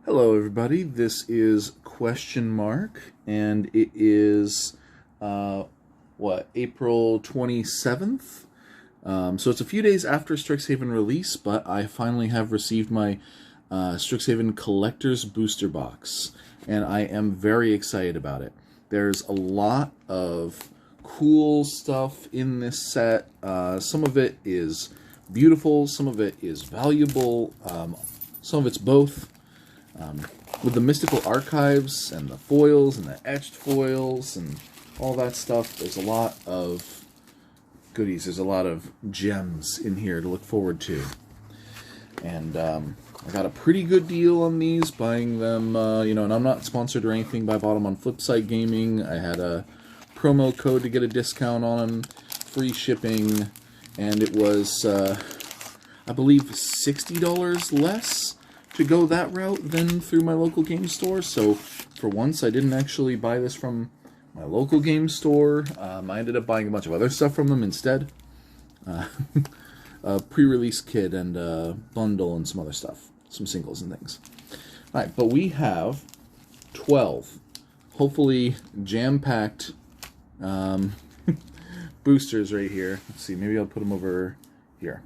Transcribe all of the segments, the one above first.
Hello everybody, this is Question Mark, and it is, April 27th? So it's a few days after Strixhaven release, but I finally have received my Strixhaven Collector's Booster Box, and I am very excited about it. There's a lot of cool stuff in this set. Some of it is beautiful, some of it is valuable, some of it's both. With the mystical archives and the foils and the etched foils and all that stuff, there's a lot of goodies. There's a lot of gems in here to look forward to. And I got a pretty good deal on these, buying them, and I'm not sponsored or anything, but I bought them on Flipside Gaming. I had a promo code to get a discount on them, free shipping, and it was, I believe, $60 less to go that route than through my local game store. So for once I didn't actually buy this from my local game store. I ended up buying a bunch of other stuff from them instead. A pre-release kit and a bundle and some other stuff. Some singles and things. Alright, but we have 12 hopefully jam-packed boosters right here. Let's see, maybe I'll put them over here.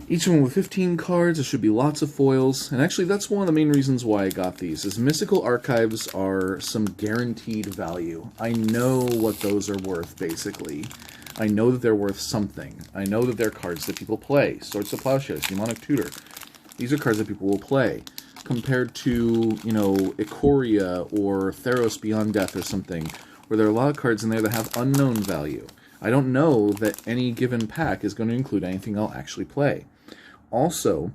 Each one with 15 cards. There should be lots of foils. And actually, that's one of the main reasons why I got these, is mystical archives are some guaranteed value. I know what those are worth, basically. I know that they're worth something. I know that they're cards that people play. Swords to Plowshares, Demonic Tutor. These are cards that people will play. Compared to, Ikoria or Theros Beyond Death or something, where there are a lot of cards in there that have unknown value. I don't know that any given pack is going to include anything I'll actually play. Also,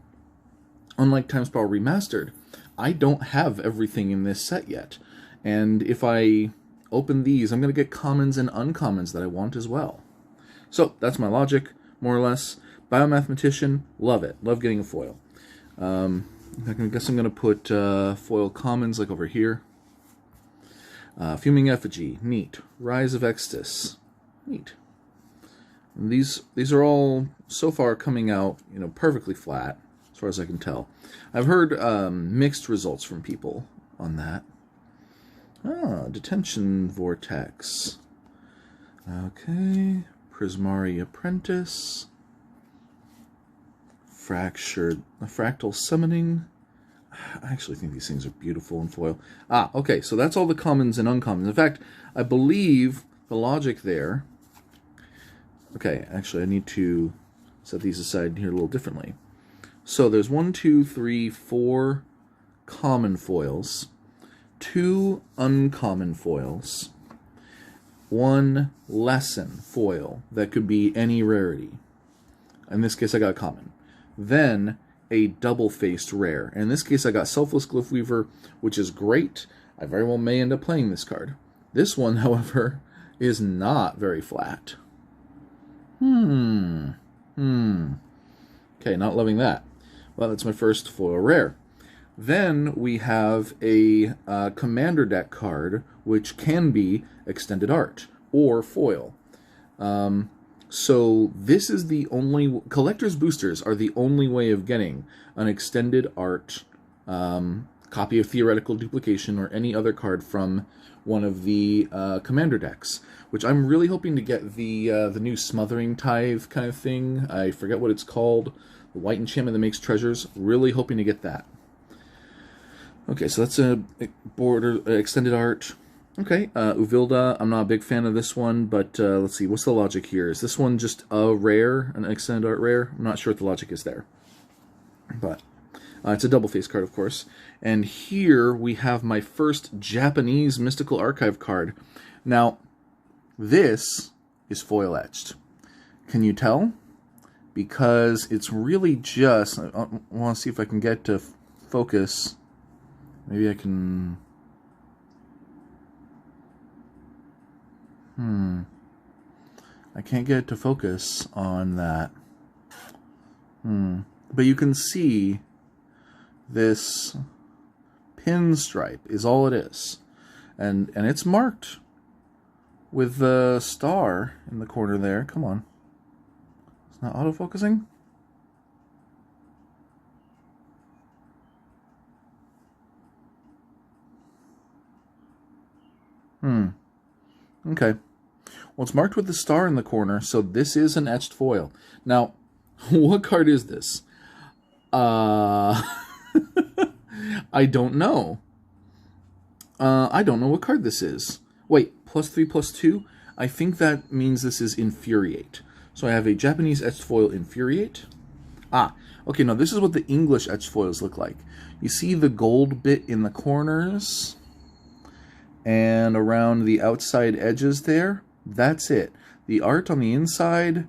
unlike Time Spiral Remastered, I don't have everything in this set yet. And if I open these, I'm going to get commons and uncommons that I want as well. So, that's my logic, more or less. Biomathematician, love it. Love getting a foil. I guess I'm going to put foil commons like over here. Fuming Effigy, neat. Rise of Extus, neat. And these are all, so far, coming out, perfectly flat, as far as I can tell. I've heard mixed results from people on that. Detention Vortex. Okay. Prismari Apprentice. Fractal Summoning. I actually think these things are beautiful in foil. Okay, so that's all the commons and uncommons. In fact, I believe the logic there... Okay, actually, I need to set these aside here a little differently. So there's 1, 2, 3, 4 common foils, 2 uncommon foils, 1 lesson foil that could be any rarity. In this case, I got a common. Then a double-faced rare. In this case, I got Selfless Glyph Weaver, which is great. I very well may end up playing this card. This one, however, is not very flat. Okay, not loving that. Well, that's my first foil rare. Then we have a commander deck card, which can be extended art or foil. So this is the only... Collector's boosters are the only way of getting an extended art copy of Theoretical Duplication or any other card from one of the commander decks, which I'm really hoping to get the new Smothering Tithe kind of thing. I forget what it's called. The white enchantment that makes treasures. Really hoping to get that. Okay, so that's a border extended art. Okay, Uvilda, I'm not a big fan of this one, but let's see, what's the logic here? Is this one just a rare, an extended art rare? I'm not sure what the logic is there. But it's a double-face card, of course. And here we have my first Japanese Mystical Archive card. Now, this is foil etched. Can you tell? Because it's really just... I want to see if I can get to focus. Maybe I can... I can't get it to focus on that. But you can see this pinstripe is all it is. And it's marked with the star in the corner there. Come on. It's not autofocusing? Okay. Well, it's marked with the star in the corner, so this is an etched foil. Now, what card is this? I don't know. I don't know what card this is. Wait, +3/+2? I think that means this is Infuriate. So I have a Japanese etched foil Infuriate. Okay, now this is what the English etched foils look like. You see the gold bit in the corners and around the outside edges there? That's it. The art on the inside,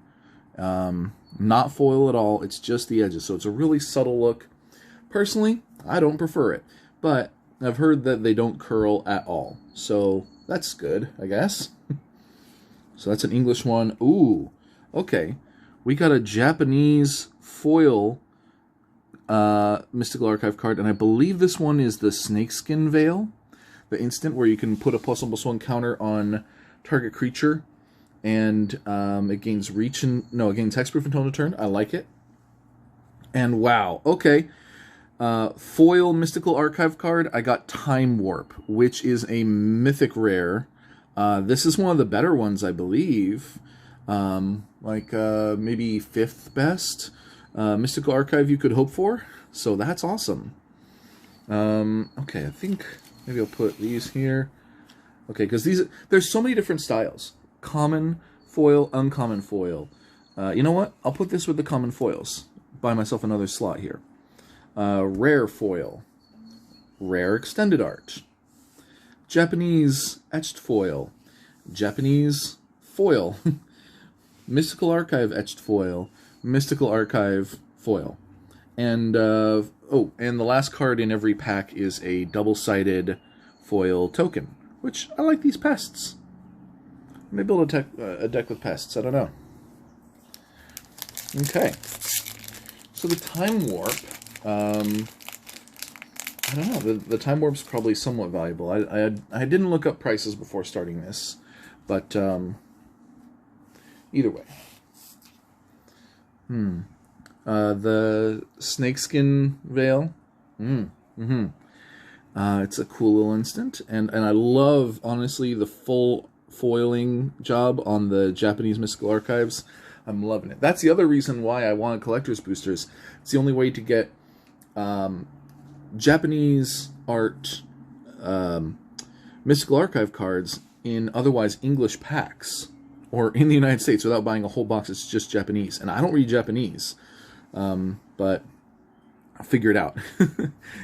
not foil at all. It's just the edges. So it's a really subtle look. Personally, I don't prefer it. But I've heard that they don't curl at all. So that's good, I guess. So that's an English one. Ooh, okay. We got a Japanese foil Mystical Archive card. And I believe this one is the Snakeskin Veil. The instant where you can put a +1/+1 counter on target creature, and it gains reach and it gains hexproof until end of turn. I like it. And wow, okay, foil Mystical Archive card. I got Time Warp, which is a mythic rare. This is one of the better ones, I believe. Maybe 5th best Mystical Archive you could hope for. So that's awesome. Okay, I think maybe I'll put these here. Okay, because there's so many different styles. Common foil, uncommon foil. You know what? I'll put this with the common foils. Buy myself another slot here. Rare foil. Rare extended art. Japanese etched foil. Japanese foil. Mystical Archive etched foil. Mystical Archive foil. And, and the last card in every pack is a double-sided foil token. Which, I like these pests. Maybe build a deck with pests, I don't know. Okay. So the Time Warp, I don't know, the Time Warp's probably somewhat valuable. I didn't look up prices before starting this, but either way. The Snakeskin Veil. It's a cool little instant, and I love, honestly, the full foiling job on the Japanese Mystical Archives. I'm loving it. That's the other reason why I wanted collector's boosters. It's the only way to get Japanese art Mystical Archive cards in otherwise English packs, or in the United States without buying a whole box. It's just Japanese, and I don't read Japanese, but I'll figure it out.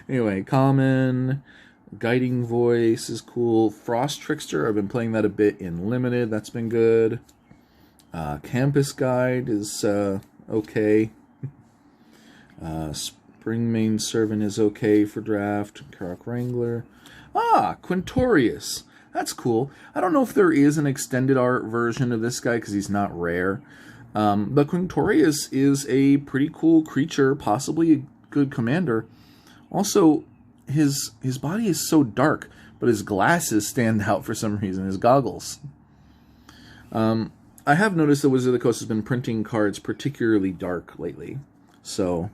Anyway, common, Guiding Voice is cool. Frost Trickster, I've been playing that a bit in Limited. That's been good. Campus Guide is okay. Spring Main Servant is okay for draft. Karok Wrangler. Quintorius. That's cool. I don't know if there is an extended art version of this guy because he's not rare. But Quintorius is a pretty cool creature, possibly a good commander. Also, his body is so dark, but his glasses stand out for some reason, his goggles. I have noticed that Wizard of the Coast has been printing cards particularly dark lately. So,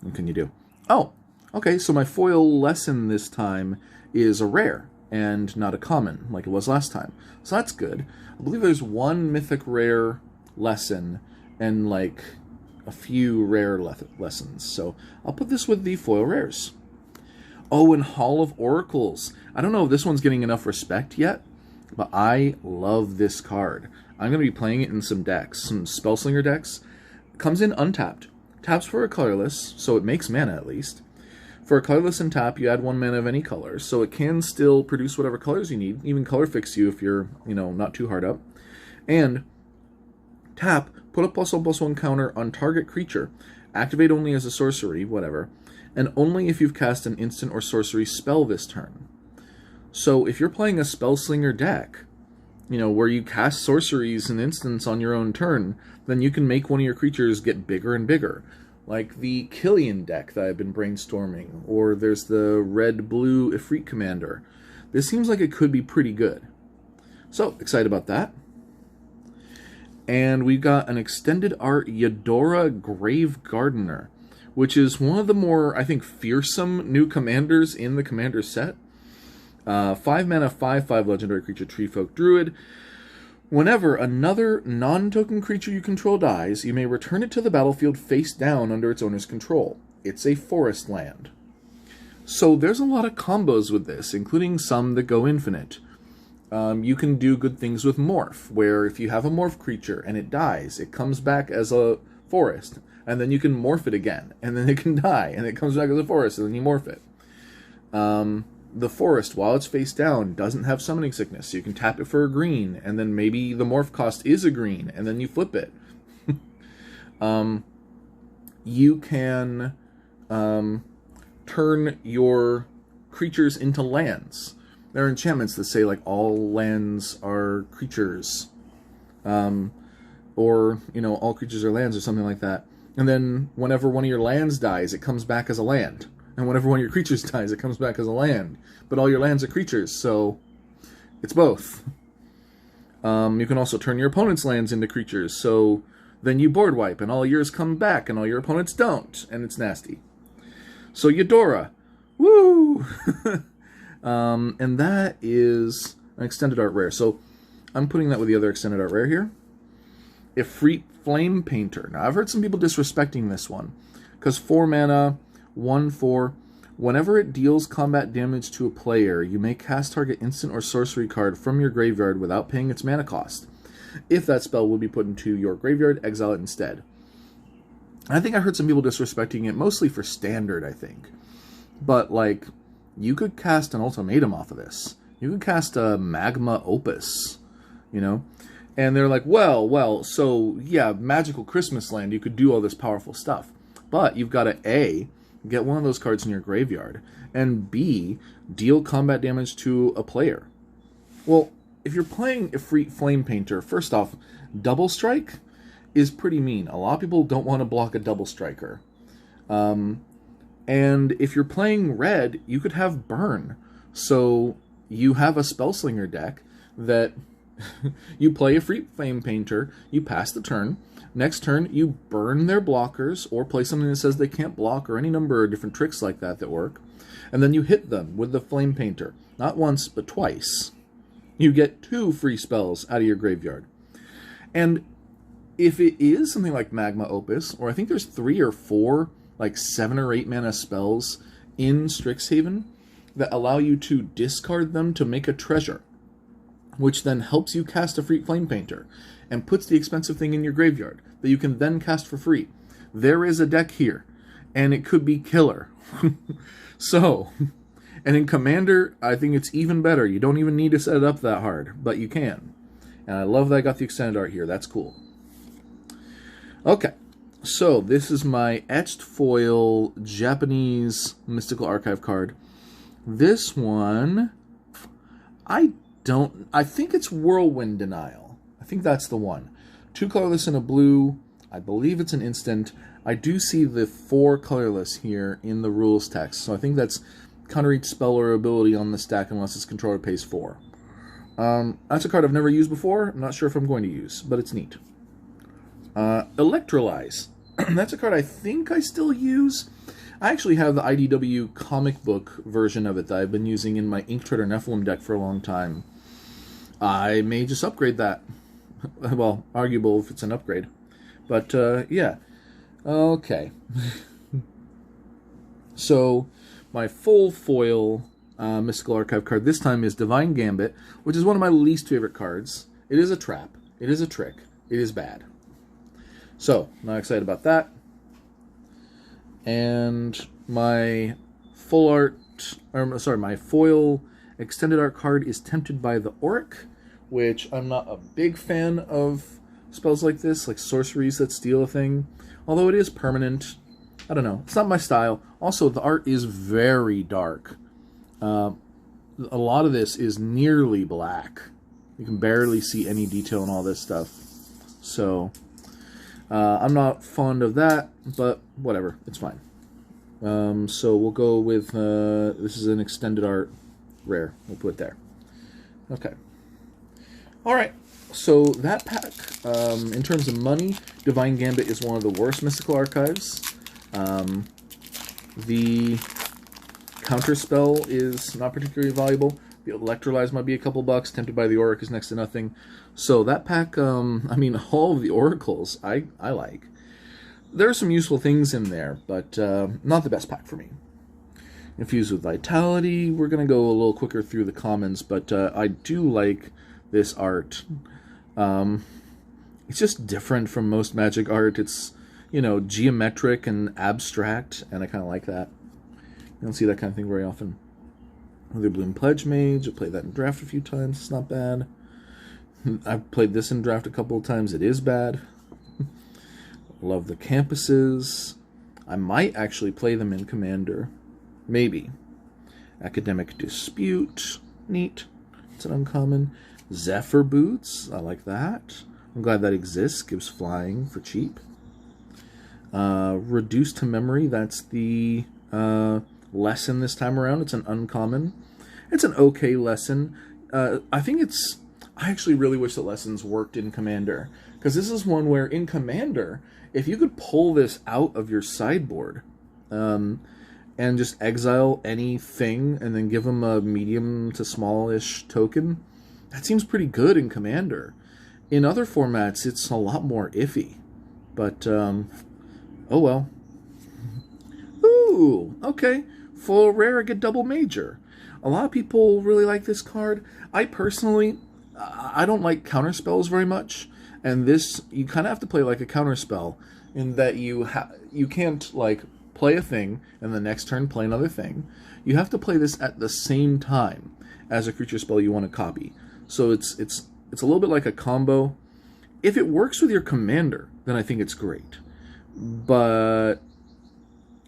what can you do? Oh, okay, so my foil lesson this time is a rare and not a common, like it was last time. So that's good. I believe there's one mythic rare lesson and like a few rare lessons. So I'll put this with the foil rares. Oh, and Hall of Oracles. I don't know if this one's getting enough respect yet, but I love this card. I'm going to be playing it in some decks, some Spellslinger decks. It comes in untapped. Taps for a colorless, so it makes mana at least. For a colorless and tap, you add 1 mana of any color, so it can still produce whatever colors you need, even color fix you if you're, not too hard up. And tap, put a +1/+1 counter on target creature, activate only as a sorcery, whatever, and only if you've cast an instant or sorcery spell this turn. So if you're playing a Spellslinger deck, where you cast sorceries and instants on your own turn, then you can make one of your creatures get bigger and bigger. Like the Killian deck that I've been brainstorming, or there's the red-blue Ifrit Commander. This seems like it could be pretty good. So, excited about that. And we've got an extended art Yadora Grave Gardener, which is one of the more, I think, fearsome new commanders in the commander set. 5 mana, 5/5 legendary creature, Tree Folk Druid. Whenever another non-token creature you control dies, you may return it to the battlefield face down under its owner's control. It's a forest land. So there's a lot of combos with this, including some that go infinite. You can do good things with Morph, where if you have a Morph creature and it dies, it comes back as a forest, and then you can morph it again, and then it can die, and it comes back as a forest, and then you morph it. The forest, while it's face down, doesn't have summoning sickness, so you can tap it for a green, and then maybe the morph cost is a green, and then you flip it. You can turn your creatures into lands. There are enchantments that say, like, all lands are creatures. Or, you know, all creatures are lands or something like that. And then whenever one of your lands dies, it comes back as a land. And whenever one of your creatures dies, it comes back as a land. But all your lands are creatures, so it's both. You can also turn your opponent's lands into creatures, so then you board wipe, and all yours come back, and all your opponents don't, and it's nasty. So Eudora, woo! And that is an extended art rare. So I'm putting that with the other extended art rare here. Ifrit Flame Painter. Now, I've heard some people disrespecting this one, because 4 mana, 1/4. Whenever it deals combat damage to a player, you may cast target instant or sorcery card from your graveyard without paying its mana cost. If that spell will be put into your graveyard, exile it instead. I think I heard some people disrespecting it, mostly for standard, I think. But, like, you could cast an ultimatum off of this. You could cast a Magma Opus, you know? And they're like, well, so, yeah, Magical Christmas Land, you could do all this powerful stuff. But you've got to, A, get one of those cards in your graveyard, and B, deal combat damage to a player. Well, if you're playing Ifrit Flame Painter, first off, double strike is pretty mean. A lot of people don't want to block a double striker. And if you're playing red, you could have burn. So you have a Spellslinger deck that you play Ifrit Flame Painter, you pass the turn. Next turn, you burn their blockers, or play something that says they can't block, or any number of different tricks like that that work. And then you hit them with the Flame Painter. Not once, but twice. You get 2 free spells out of your graveyard. And if it is something like Magma Opus, or I think there's 3 or 4, like 7 or 8 mana spells in Strixhaven that allow you to discard them to make a treasure, which then helps you cast a Ifrit Flame Painter, and puts the expensive thing in your graveyard that you can then cast for free. There is a deck here, and it could be killer. So, and in Commander, I think it's even better. You don't even need to set it up that hard, but you can. And I love that I got the extended art here. That's cool. Okay, so this is my etched foil Japanese Mystical Archive card. This one, I think it's Whirlwind Denial. I think that's the one. 2 colorless and a blue. I believe it's an instant. I do see the 4 colorless here in the rules text, so I think that's counter each spell or ability on the stack unless its controller pays 4. That's a card I've never used before. I'm not sure if I'm going to use, but it's neat. Electrolyze. That's a card I think I still use. I actually have the IDW comic book version of it that I've been using in my Ink Treader Nephilim deck for a long time. I may just upgrade that. Well, arguable if it's an upgrade. But, yeah. Okay. So, my full foil Mystical Archive card this time is Divine Gambit, which is one of my least favorite cards. It is a trap. It is a trick. It is bad. So, not excited about that. And my full art, or sorry, my foil extended art card is Tempted by the Auric, which I'm not a big fan of spells like this, like sorceries that steal a thing. Although it is permanent. I don't know. It's not my style. Also, the art is very dark. A lot of this is nearly black. You can barely see any detail in all this stuff. So, I'm not fond of that, but whatever. It's fine. So we'll go with, this is an extended art rare. We'll put it there. Okay. Alright. So that pack, in terms of money, Divine Gambit is one of the worst Mystical Archives. The counterspell is not particularly valuable. The Electrolyze might be a couple bucks. Tempted by the Auric is next to nothing. So that pack, I mean, all of the Oracles I like. There are some useful things in there, but not the best pack for me. Infused with Vitality, we're going to go a little quicker through the commons, but I do like this art. It's just different from most Magic art. It's, you know, geometric and abstract, and I kind of like that. You don't see that kind of thing very often. Witherbloom Pledge Mage, I've played that in draft a few times, it's not bad. I've played this in draft a couple of times, it is bad. Love the Campuses. I might actually play them in Commander. Maybe. Academic Dispute. Neat. It's an uncommon. Zephyr Boots. I like that. I'm glad that exists. Gives flying for cheap. Reduced to Memory. That's the lesson this time around. It's an uncommon. It's an okay lesson. I think it's... I actually really wish that lessons worked in Commander. Because this is one where in Commander, if you could pull this out of your sideboard... and just exile anything and then give them a medium to smallish token, that seems pretty good in Commander. In other formats, it's a lot more iffy. But, oh well. Ooh, okay. Full rare, I get double major. A lot of people really like this card. I personally, I don't like counterspells very much. And this, you kind of have to play like a counterspell in that you can't, like, play a thing, and the next turn play another thing. You have to play this at the same time as a creature spell you want to copy. So it's a little bit like a combo. If it works with your commander, then I think it's great. But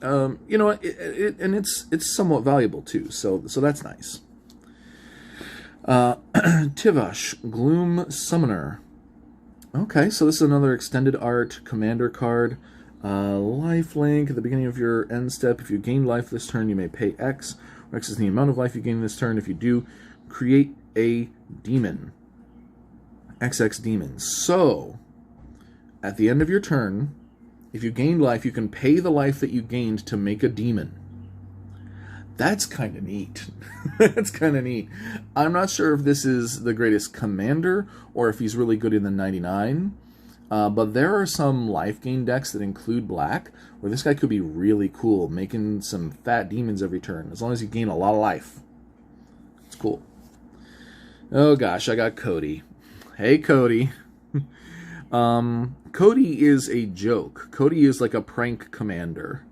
you know, and it's somewhat valuable too. So that's nice. Tivash, Gloom Summoner. Okay, so this is another extended art commander card. Lifelink, at the beginning of your end step, if you gain life this turn, you may pay X. X is the amount of life you gain this turn. If you do, create a demon. XX demon. So, at the end of your turn, if you gain life, you can pay the life that you gained to make a demon. That's kind of neat. That's kind of neat. I'm not sure if this is the greatest commander, or if he's really good in the 99. But there are some life gain decks that include black, where this guy could be really cool, making some fat demons every turn, as long as you gain a lot of life. It's cool. Oh gosh, I got Cody. Hey, Cody. Cody is a joke. Cody is like a prank commander.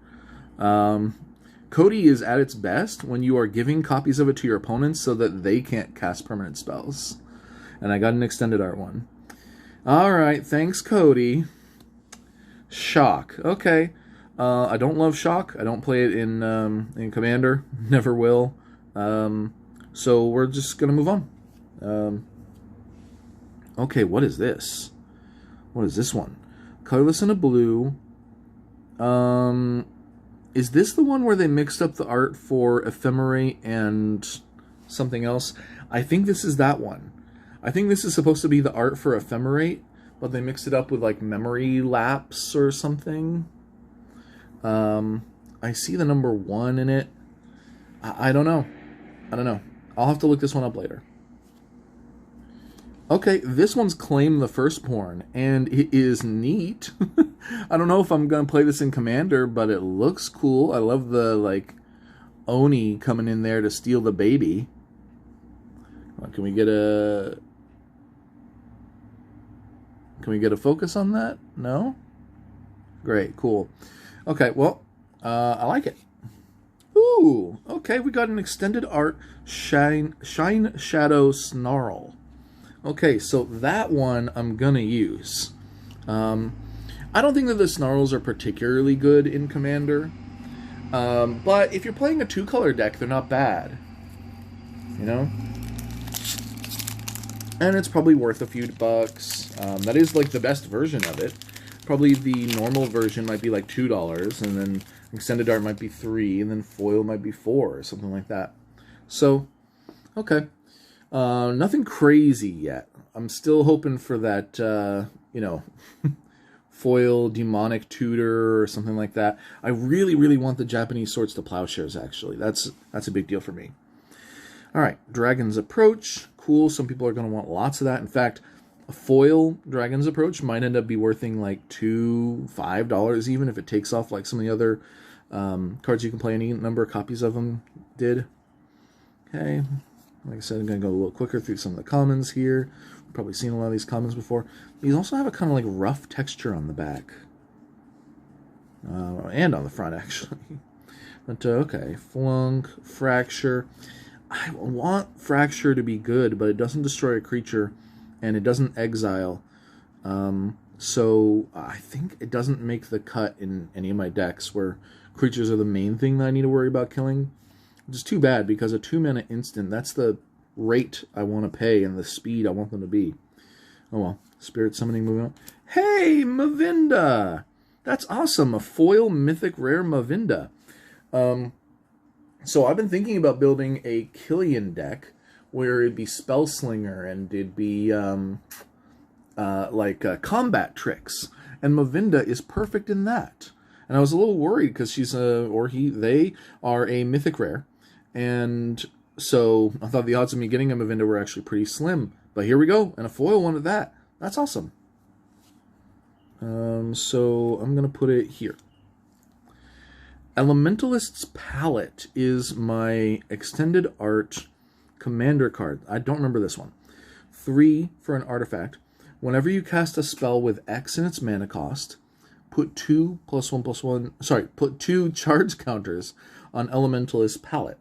Cody is at its best when you are giving copies of it to your opponents so that they can't cast permanent spells. And I got an extended art one. Alright, thanks, Cody. Shock. Okay. I don't love Shock. I don't play it in Commander. Never will. So we're just going to move on. Okay, what is this? What is this one? Colorless and a blue. Is this the one where they mixed up the art for Ephemerate and something else? I think this is that one. I think this is supposed to be the art for Ephemerate, but they mixed it up with like Memory Lapse or something. I see the number 1 in it. I don't know. I don't know. I'll have to look this one up later. Okay, this one's Claim the Firstborn, and it is neat. I don't know if I'm going to play this in Commander, but it looks cool. I love the, like, Oni coming in there to steal the baby. Can we get a... Can we get a focus on that? No? Great, cool. Okay, well, I like it. Ooh, okay, we got an extended art Shine Shadow Snarl. Okay, so that one I'm gonna use. I don't think that the Snarls are particularly good in Commander, but if you're playing a 2-color deck, they're not bad. You know? And it's probably worth a few bucks. That is like the best version of it. Probably the normal version might be like $2, and then extended art might be $3, and then foil might be $4, or something like that. So, okay. Nothing crazy yet. I'm still hoping for that, you know, foil demonic tutor or something like that. I really, really want the Japanese Swords to Plowshares, actually. That's a big deal for me. All right, Dragon's Approach. Cool. Some people are going to want lots of that. In fact, a foil Dragon's Approach might end up be worthing like $5 even if it takes off like some of the other cards you can play. Any number of copies of them did. Okay. Like I said, I'm going to go a little quicker through some of the commons here. You've probably seen a lot of these commons before. These also have a kind of like rough texture on the back. And on the front, actually. But, okay. Flunk, Fracture. I want Fracture to be good, but it doesn't destroy a creature, and it doesn't exile. So I think it doesn't make the cut in any of my decks where creatures are the main thing that I need to worry about killing. Which is too bad, because a 2-mana instant, that's the rate I want to pay and the speed I want them to be. Oh well. Spirit Summoning moving on. Hey, Mavinda! That's awesome. A foil mythic rare Mavinda. So I've been thinking about building a Killian deck where it'd be Spellslinger and it'd be combat tricks. And Mavinda is perfect in that. And I was a little worried because they are a mythic rare. And so I thought the odds of me getting a Mavinda were actually pretty slim. But here we go. And a foil one at that. That's awesome. So I'm going to put it here. Elementalist's Palette is my extended art commander card. I don't remember this one. 3 for an artifact. Whenever you cast a spell with X in its mana cost, put 2 charge counters on Elementalist's Palette.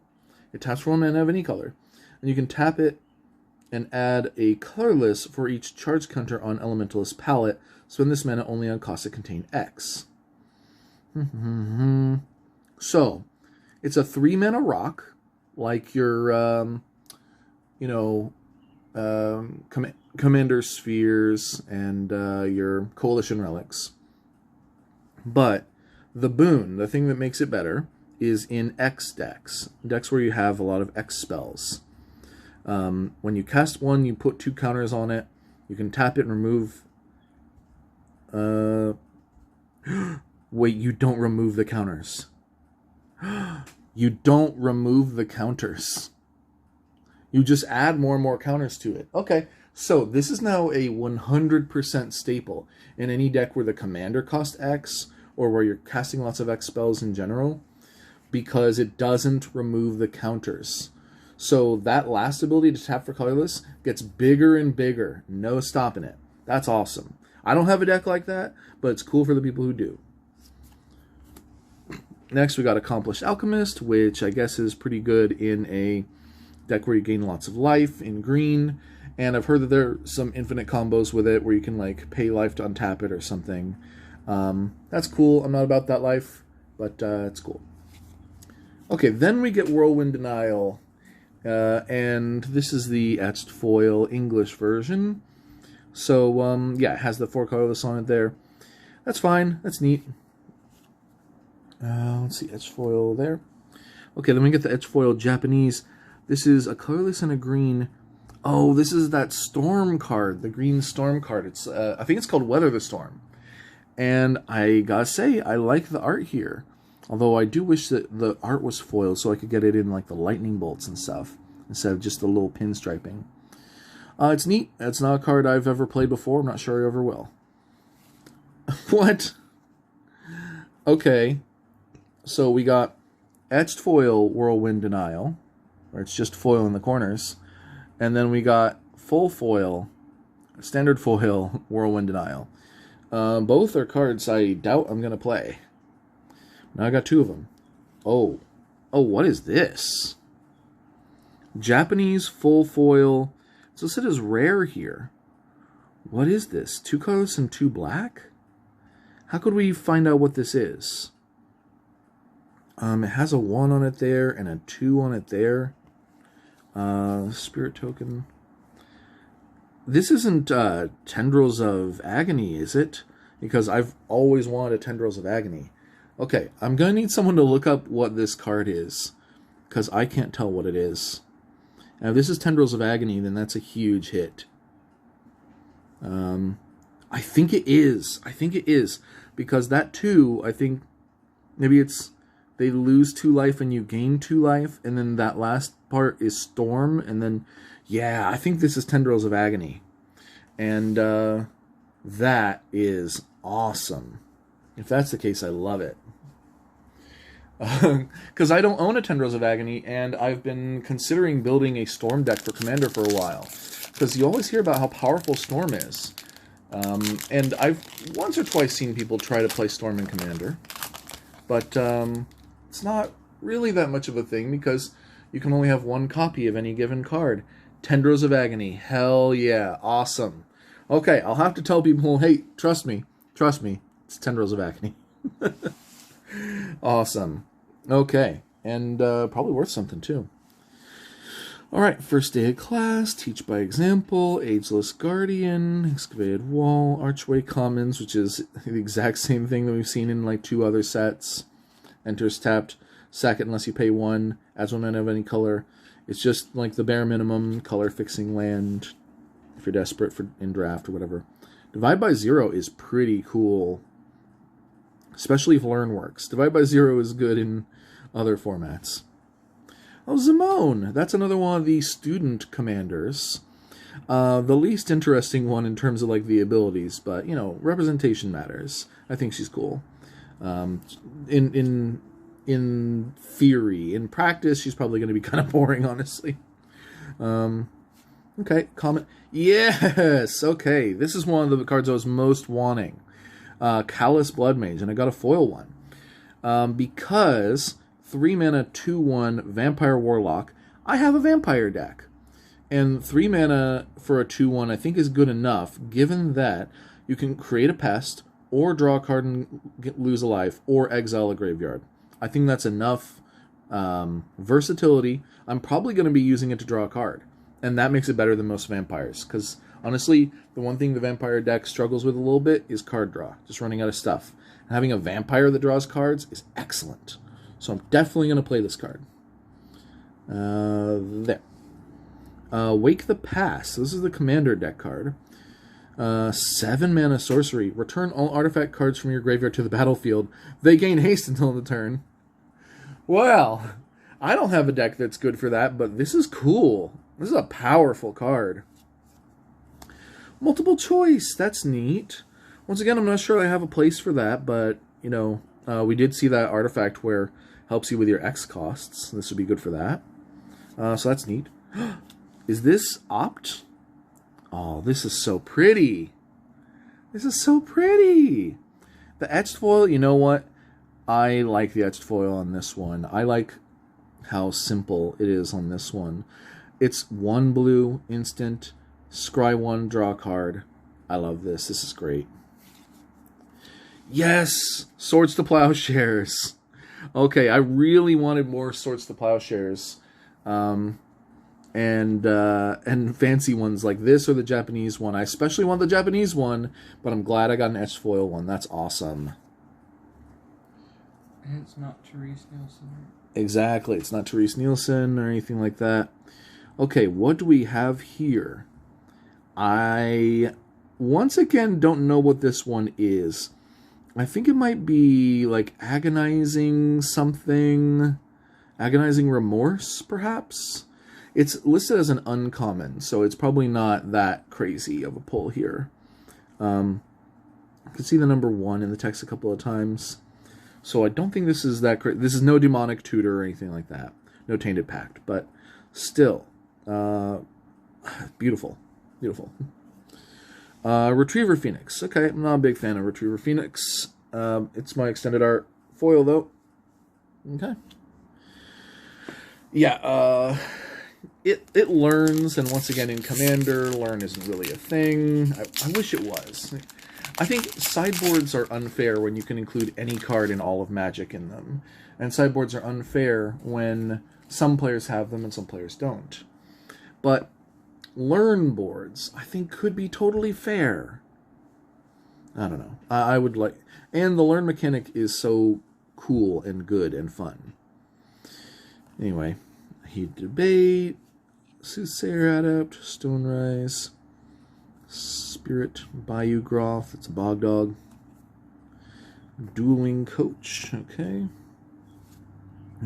It taps for 1 mana of any color, and you can tap it and add a colorless for each charge counter on Elementalist's Palette. Spend this mana only on costs that contain X. So, it's a 3-mana rock, like your, Commander Spheres and your Coalition Relics. But the boon, the thing that makes it better, is in X decks. Decks where you have a lot of X spells. When you cast one, you put 2 counters on it. You can tap it and remove... Wait, you don't remove the counters. You don't remove the counters. You just add more and more counters to it. Okay, so this is now a 100% staple in any deck where the commander costs X, or where you're casting lots of X spells in general, because it doesn't remove the counters. So that last ability to tap for colorless gets bigger and bigger. No stopping it. That's awesome. I don't have a deck like that, but it's cool for the people who do. Next, we got Accomplished Alchemist, which I guess is pretty good in a deck where you gain lots of life in green. And I've heard that there are some infinite combos with it where you can like pay life to untap it or something. That's cool. I'm not about that life, but it's cool. Okay, then we get Whirlwind Denial. And this is the etched foil English version. So, yeah, it has the 4 colorless on it there. That's fine. That's neat. Let's see, etched foil there. Okay, then we get the etched foil Japanese. This is a colorless and a green. Oh, this is that storm card, the green storm card. It's I think it's called Weather the Storm. And I gotta say, I like the art here. Although I do wish that the art was foiled so I could get it in like the lightning bolts and stuff, instead of just the little pinstriping. It's neat. It's not a card I've ever played before. I'm not sure I ever will. What? Okay. So we got etched foil Whirlwind Denial, where it's just foil in the corners. And then we got full foil, standard foil Whirlwind Denial. Both are cards I doubt I'm going to play. Now I got 2 of them. Oh, what is this? Japanese full foil. It's listed as rare here. What is this? 2 colorless and 2 black? How could we find out what this is? It has a 1 on it there and a 2 on it there. Spirit token. This isn't Tendrils of Agony, is it? Because I've always wanted a Tendrils of Agony. Okay, I'm going to need someone to look up what this card is, because I can't tell what it is. Now, if this is Tendrils of Agony, then that's a huge hit. I think it is. Because that 2, I think, maybe it's they lose 2 life and you gain 2 life, and then that last part is Storm, and then, yeah, I think this is Tendrils of Agony. And that is awesome. If that's the case, I love it. Because I don't own a Tendrils of Agony, and I've been considering building a Storm deck for Commander for a while. Because you always hear about how powerful Storm is. And I've once or twice seen people try to play Storm in Commander. But it's not really that much of a thing, because you can only have 1 copy of any given card. Tendrils of Agony. Hell yeah. Awesome. Okay, I'll have to tell people, hey, trust me, it's Tendrils of Agony. Awesome. Okay, and probably worth something too. Alright, first day of class, teach by example, Ageless Guardian, Excavated Wall, Archway Commons, which is the exact same thing that we've seen in like 2 other sets. Enters tapped, sack it unless you pay 1, adds 1 mana of any color. It's just like the bare minimum, color fixing land, if you're desperate for in draft or whatever. Divide by 0 is pretty cool, especially if Learn works. Divide by 0 is good in other formats. Oh, Zimone! That's another one of the student commanders. The least interesting one in terms of like the abilities, but you know, representation matters. I think she's cool. In theory, in practice, she's probably going to be kind of boring, honestly. Okay, comment. Yes. Okay, this is one of the cards I was most wanting. Callous Blood Mage, and I got a foil one. Because 3 mana 2/1 Vampire Warlock, I have a vampire deck. And 3 mana for a 2/1 I think is good enough, given that you can create a pest, or draw a card and lose a life, or exile a graveyard. I think that's enough versatility. I'm probably going to be using it to draw a card. And that makes it better than most vampires. Because, honestly, the one thing the vampire deck struggles with a little bit is card draw. Just running out of stuff. And having a vampire that draws cards is excellent. So I'm definitely going to play this card. There. Wake the Past. This is the commander deck card. 7 mana sorcery. Return all artifact cards from your graveyard to the battlefield. They gain haste until the turn. Well, I don't have a deck that's good for that, but this is cool. This is a powerful card. Multiple choice. That's neat. Once again, I'm not sure I have a place for that, but, you know, we did see that artifact where helps you with your X costs. This would be good for that. So that's neat. Is this opt? Oh, this is so pretty. This is so pretty. The etched foil, you know what? I like the etched foil on this one. I like how simple it is on this one. It's 1 blue, instant, scry 1, draw a card. I love this. This is great. Yes! Swords to Plowshares. Okay, I really wanted more Swords to Plowshares. And fancy ones like this or the Japanese one. I especially want the Japanese one, but I'm glad I got an etched foil one. That's awesome. And it's not Therese Nielsen. Exactly. It's not Therese Nielsen or anything like that. Okay, what do we have here? I, once again, don't know what this one is. I think it might be like agonizing something. Agonizing Remorse, perhaps? It's listed as an uncommon, so it's probably not that crazy of a pull here. You can see the number 1 in the text a couple of times. So I don't think this is that crazy. This is no Demonic Tutor or anything like that. No Tainted Pact, but still. Beautiful. Beautiful. Retriever Phoenix. Okay, I'm not a big fan of Retriever Phoenix. It's my extended art foil, though. Okay. Yeah, it learns, and once again, in Commander, learn isn't really a thing. I wish it was. I think sideboards are unfair when you can include any card in all of Magic in them. And sideboards are unfair when some players have them and some players don't. But learn boards, I think, could be totally fair. I don't know. I would like... And the learn mechanic is so cool and good and fun. Anyway, Heated Debate, Soothsayer Adept, Stonerise, Spirit, Bayou Groth, it's a Bog Dog, Dueling Coach, okay.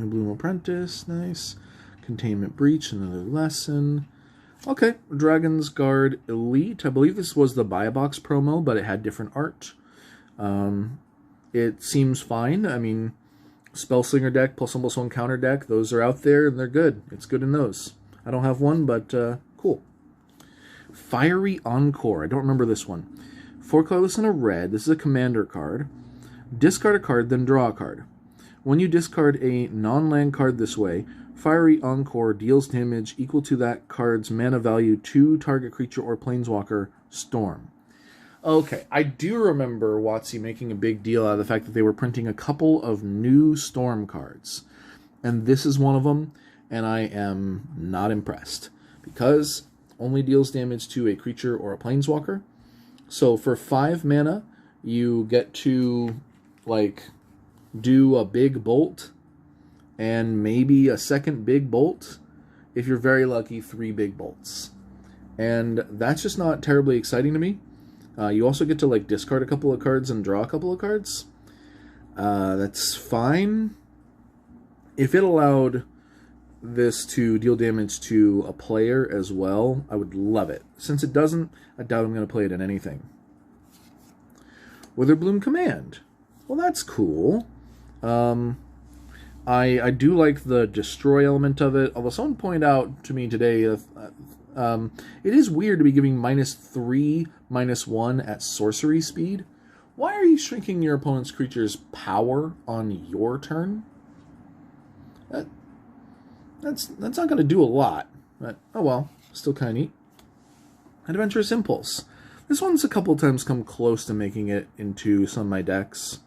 Bloom Apprentice, nice. Containment Breach, another lesson. Okay, Dragon's Guard Elite. I believe this was the Buy a Box promo, but it had different art. It seems fine. I mean, Spellslinger deck, +1/+1 counter deck, those are out there, and they're good. It's good in those. I don't have one, but cool. Fiery Encore. I don't remember this one. 4 colorless and a red. This is a commander card. Discard a card, then draw a card. When you discard a non-land card this way, Fiery Encore deals damage equal to that card's mana value to target creature or planeswalker Storm. Okay, I do remember WotC making a big deal out of the fact that they were printing a couple of new Storm cards. And this is one of them, and I am not impressed. Because only deals damage to a creature or a planeswalker. So for 5 mana, you get to, like, do a big bolt, and maybe a second big bolt. If you're very lucky, 3 big bolts. And that's just not terribly exciting to me. You also get to, like, discard a couple of cards and draw a couple of cards. That's fine. If it allowed this to deal damage to a player as well, I would love it. Since it doesn't, I doubt I'm going to play it in anything. Witherbloom Command. Well, that's cool. I do like the destroy element of it, although someone pointed out to me today it is weird to be giving -3, -1 at sorcery speed. Why are you shrinking your opponent's creature's power on your turn? That's not going to do a lot, but oh well, still kind of neat. Adventurous Impulse. This one's a couple times come close to making it into some of my decks.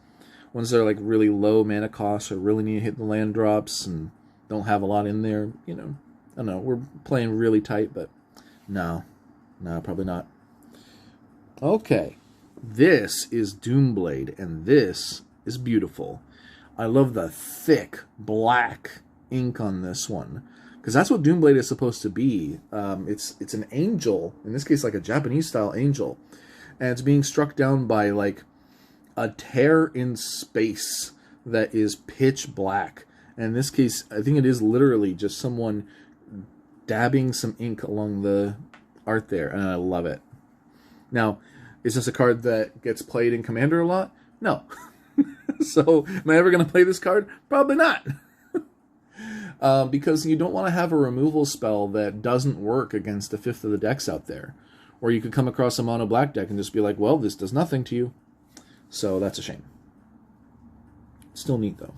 Ones that are like really low mana costs or really need to hit the land drops and don't have a lot in there. You know, I don't know, we're playing really tight, but no, probably not. Okay, this is Doomblade, and this is beautiful. I love the thick black ink on this one, because that's what Doomblade is supposed to be. It's an angel, in this case like a Japanese style angel, and it's being struck down by like a tear in space that is pitch black. And in this case, I think it is literally just someone dabbing some ink along the art there, and I love it. Now, is this a card that gets played in Commander a lot? No. So, am I ever going to play this card? Probably not. Because you don't want to have a removal spell that doesn't work against a fifth of the decks out there. Or you could come across a mono black deck and just be like, well, this does nothing to you. So that's a shame. Still neat, though.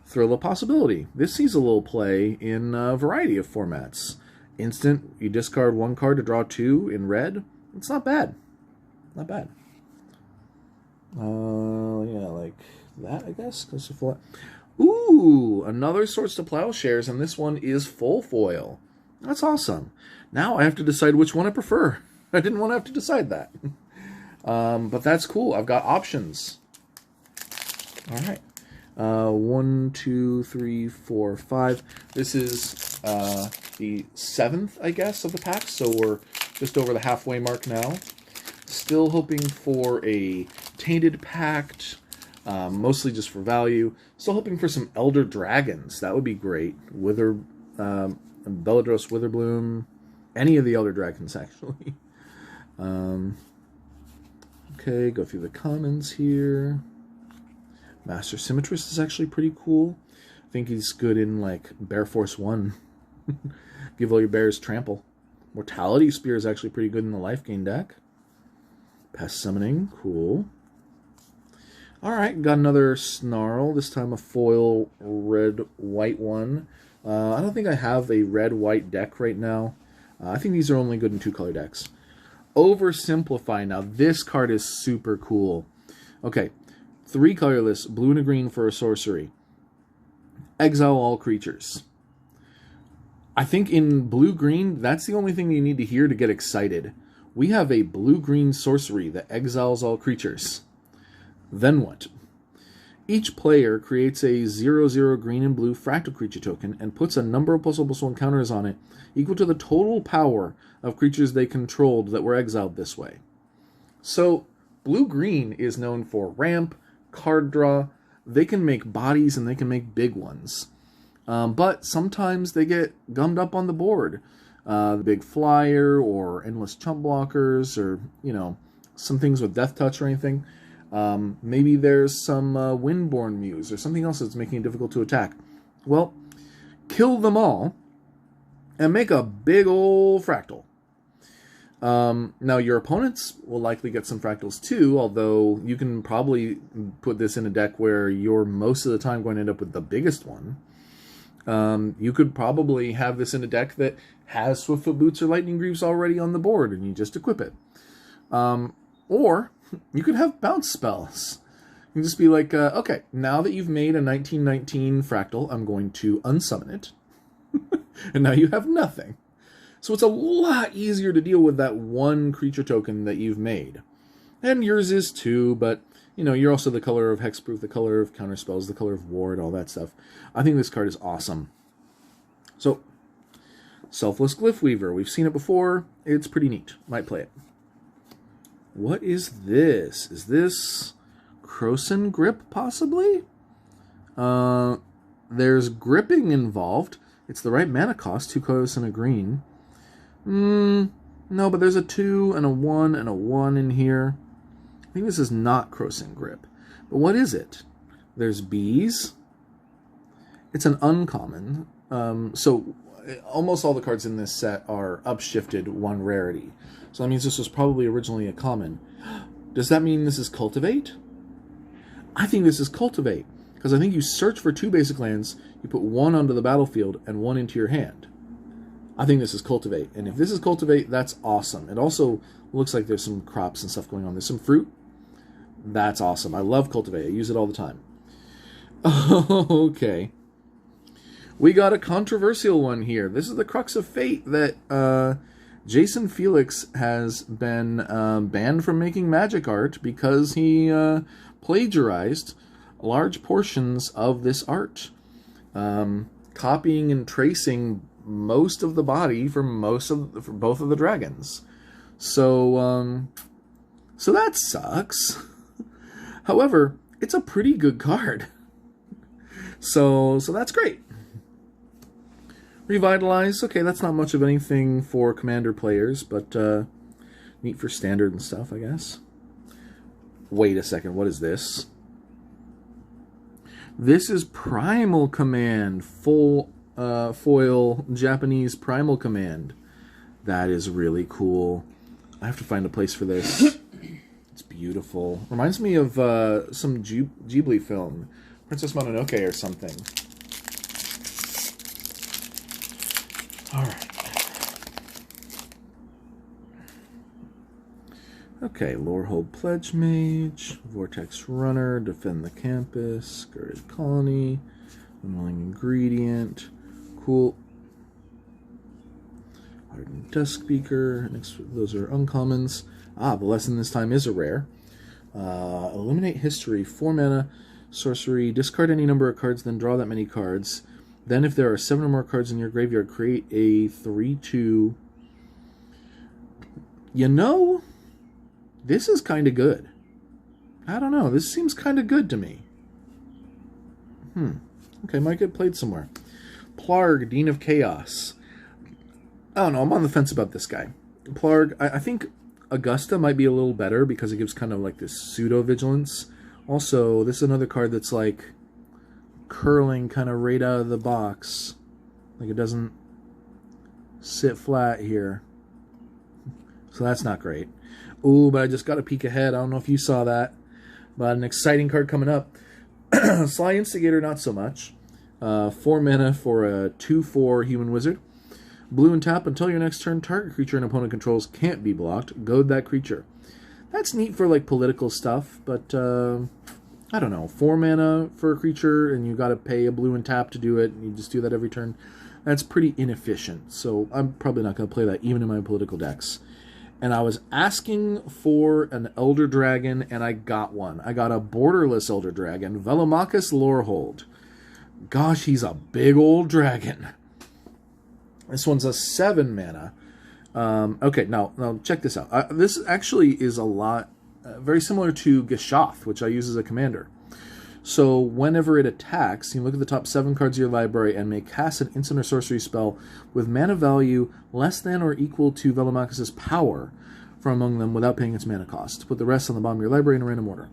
Thrill of Possibility. This sees a little play in a variety of formats. Instant, you discard 1 card to draw 2 in red. It's not bad. Not bad. Yeah, like that, I guess. Ooh, another Swords to Plowshares, and this one is full foil. That's awesome. Now I have to decide which one I prefer. I didn't want to have to decide that. But that's cool. I've got options. All right. 1, 2, 3, 4, 5. This is the 7th, I guess, of the pack. So we're just over the halfway mark now. Still hoping for a Tainted Pact, mostly just for value. Still hoping for some Elder Dragons. That would be great. Bellados, Witherbloom, any of the Elder Dragons, actually. Okay, go through the commons here. Master Symmetrist is actually pretty cool. I think he's good in, like, Bear Force 1. Give all your bears trample. Mortality Spear is actually pretty good in the life gain deck. Pest Summoning, cool. Alright, got another Snarl, this time a foil red-white one. I don't think I have a red-white deck right now. I think these are only good in 2-color decks. Oversimplify. Now, this card is super cool. Okay, 3 colorless, blue and a green for a sorcery. Exile all creatures. I think in blue-green, that's the only thing you need to hear to get excited. We have a blue-green sorcery that exiles all creatures. Then what? Each player creates a 0/0 green and blue fractal creature token and puts a number of +1/+1 counters on it equal to the total power of creatures they controlled that were exiled this way. So, blue-green is known for ramp, card draw. they can make bodies and they can make big ones. But sometimes they get gummed up on the board. The big flyer or endless chump blockers or, some things with death touch or anything. Maybe there's some windborne muse or something else that's making it difficult to attack. Well, kill them all and make a big old fractal. Now, your opponents will likely get some fractals too, although you can probably put this in a deck where you're most of the time going to end up with the biggest one. You could probably have this in a deck that has Swiftfoot Boots or Lightning Greaves already on the board, and you just equip it. Or you could have bounce spells. You can just be like, okay, now that you've made a 1919 fractal, I'm going to unsummon it. And now you have nothing. So it's a lot easier to deal with that one creature token that you've made. And yours is too, but, you're also the color of Hexproof, the color of Counterspells, the color of Ward, all that stuff. I think this card is awesome. So, Selfless Glyph Weaver. We've seen it before. It's pretty neat. Might play it. What is this? Is this Krosan Grip, possibly? There's gripping involved. It's the right mana cost, 2 colors and a green. No, but there's a 2 and a 1 and a 1 in here. I think this is not Krosan Grip. But what is it? There's bees. It's an uncommon. So almost all the cards in this set are upshifted 1 rarity. So that means this was probably originally a common. Does that mean this is Cultivate? I think this is Cultivate. Because I think you search for 2 basic lands, you put 1 onto the battlefield and 1 into your hand. I think this is Cultivate. And if this is Cultivate, that's awesome. It also looks like there's some crops and stuff going on. There's some fruit. That's awesome. I love Cultivate. I use it all the time. Okay. We got a controversial one here. This is the Crux of Fate that Jason Felix has been banned from making magic art because he plagiarized large portions of this art. Copying and tracing most of the body for both of the dragons. So that sucks. However, it's a pretty good card. So that's great. Revitalize. Okay, that's not much of anything for Commander players, but neat for Standard and stuff, I guess. Wait a second, what is this? This is Primal Command. Full foil Japanese Primal Command. That is really cool. I have to find a place for this. It's beautiful. Reminds me of some Ghibli film. Princess Mononoke or something. Alright. Okay, Lorehold Pledge Mage, Vortex Runner, Defend the Campus, Scurried Colony, Unwilling Ingredient, cool. Hardened Duskbeaker, next, those are uncommons. The lesson this time is a rare. Eliminate History, 4 mana, sorcery, discard any number of cards, then draw that many cards. Then if there are 7 or more cards in your graveyard, create a 3/2. This is kind of good. I don't know. This seems kind of good to me. Okay, might get played somewhere. Plarg, Dean of Chaos. I don't know. I'm on the fence about this guy. Plarg, I think Augusta might be a little better because it gives kind of like this pseudo-vigilance. Also, this is another card that's like curling kind of right out of the box. Like it doesn't sit flat here. So that's not great. Ooh, but I just got a peek ahead. I don't know if you saw that. But an exciting card coming up. Sly Instigator, not so much. 4 mana for a 2/4 human wizard. Blue and tap until your next turn. Target creature an opponent controls can't be blocked. Goad that creature. That's neat for like political stuff, but I don't know. 4 mana for a creature, and you got to pay a blue and tap to do it. And you just do that every turn. That's pretty inefficient. So I'm probably not going to play that even in my political decks. And I was asking for an Elder Dragon, and I got one. I got a borderless Elder Dragon, Velomachus Lorehold. Gosh, he's a big old dragon. This one's a 7 mana. Okay, now check this out. This actually is a lot, very similar to Gishath, which I use as a commander. So whenever it attacks, you look at the top 7 cards of your library and may cast an instant or sorcery spell with mana value less than or equal to Velomachus' power from among them without paying its mana cost. Put the rest on the bottom of your library in a random order.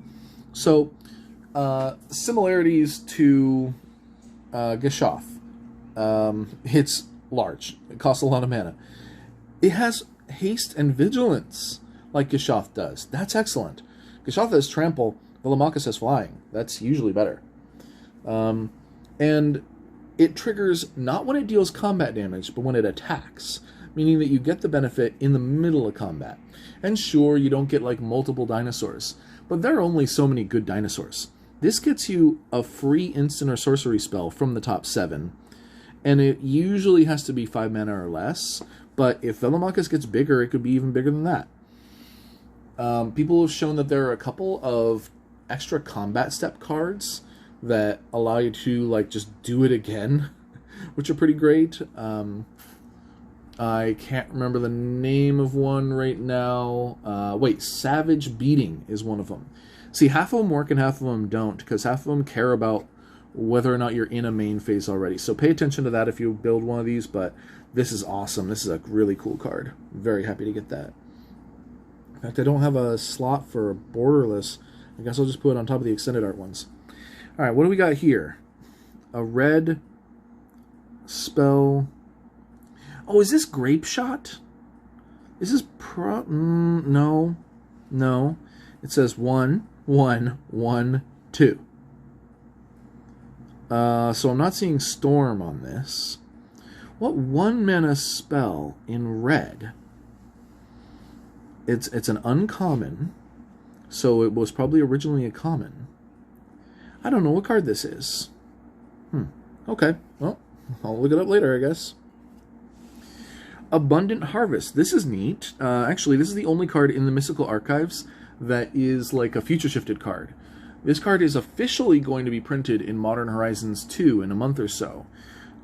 So, similarities to Gishoth. It's large. It costs a lot of mana. It has haste and vigilance like Gishoth does. That's excellent. Gishoth has trample. Velomachus has flying. That's usually better. And it triggers not when it deals combat damage, but when it attacks, meaning that you get the benefit in the middle of combat. And sure, you don't get like multiple dinosaurs, but there are only so many good dinosaurs. This gets you a free instant or sorcery spell from the top 7, and it usually has to be 5 mana or less, but if Velomachus gets bigger, it could be even bigger than that. People have shown that there are a couple of extra combat step cards that allow you to like just do it again, which are pretty great. I can't remember the name of one right now. Wait, Savage Beating is one of them. See, half of them work and half of them don't, because half of them care about whether or not you're in a main phase already. So pay attention to that if you build one of these, but this is awesome. This is a really cool card. Very happy to get that. In fact, I don't have a slot for borderless. I guess I'll just put it on top of the extended art ones. All right, what do we got here? A red spell. Oh, is this Grape Shot? Is this no. No. It says 1, 1, 1, 2. So I'm not seeing Storm on this. What 1 mana spell in red? It's an uncommon, so it was probably originally a common. I don't know what card this is. Okay, well, I'll look it up later, I guess. Abundant Harvest. This is neat. Actually, this is the only card in the Mystical Archives that is like a future shifted card. This card is officially going to be printed in Modern Horizons 2 in a month or so.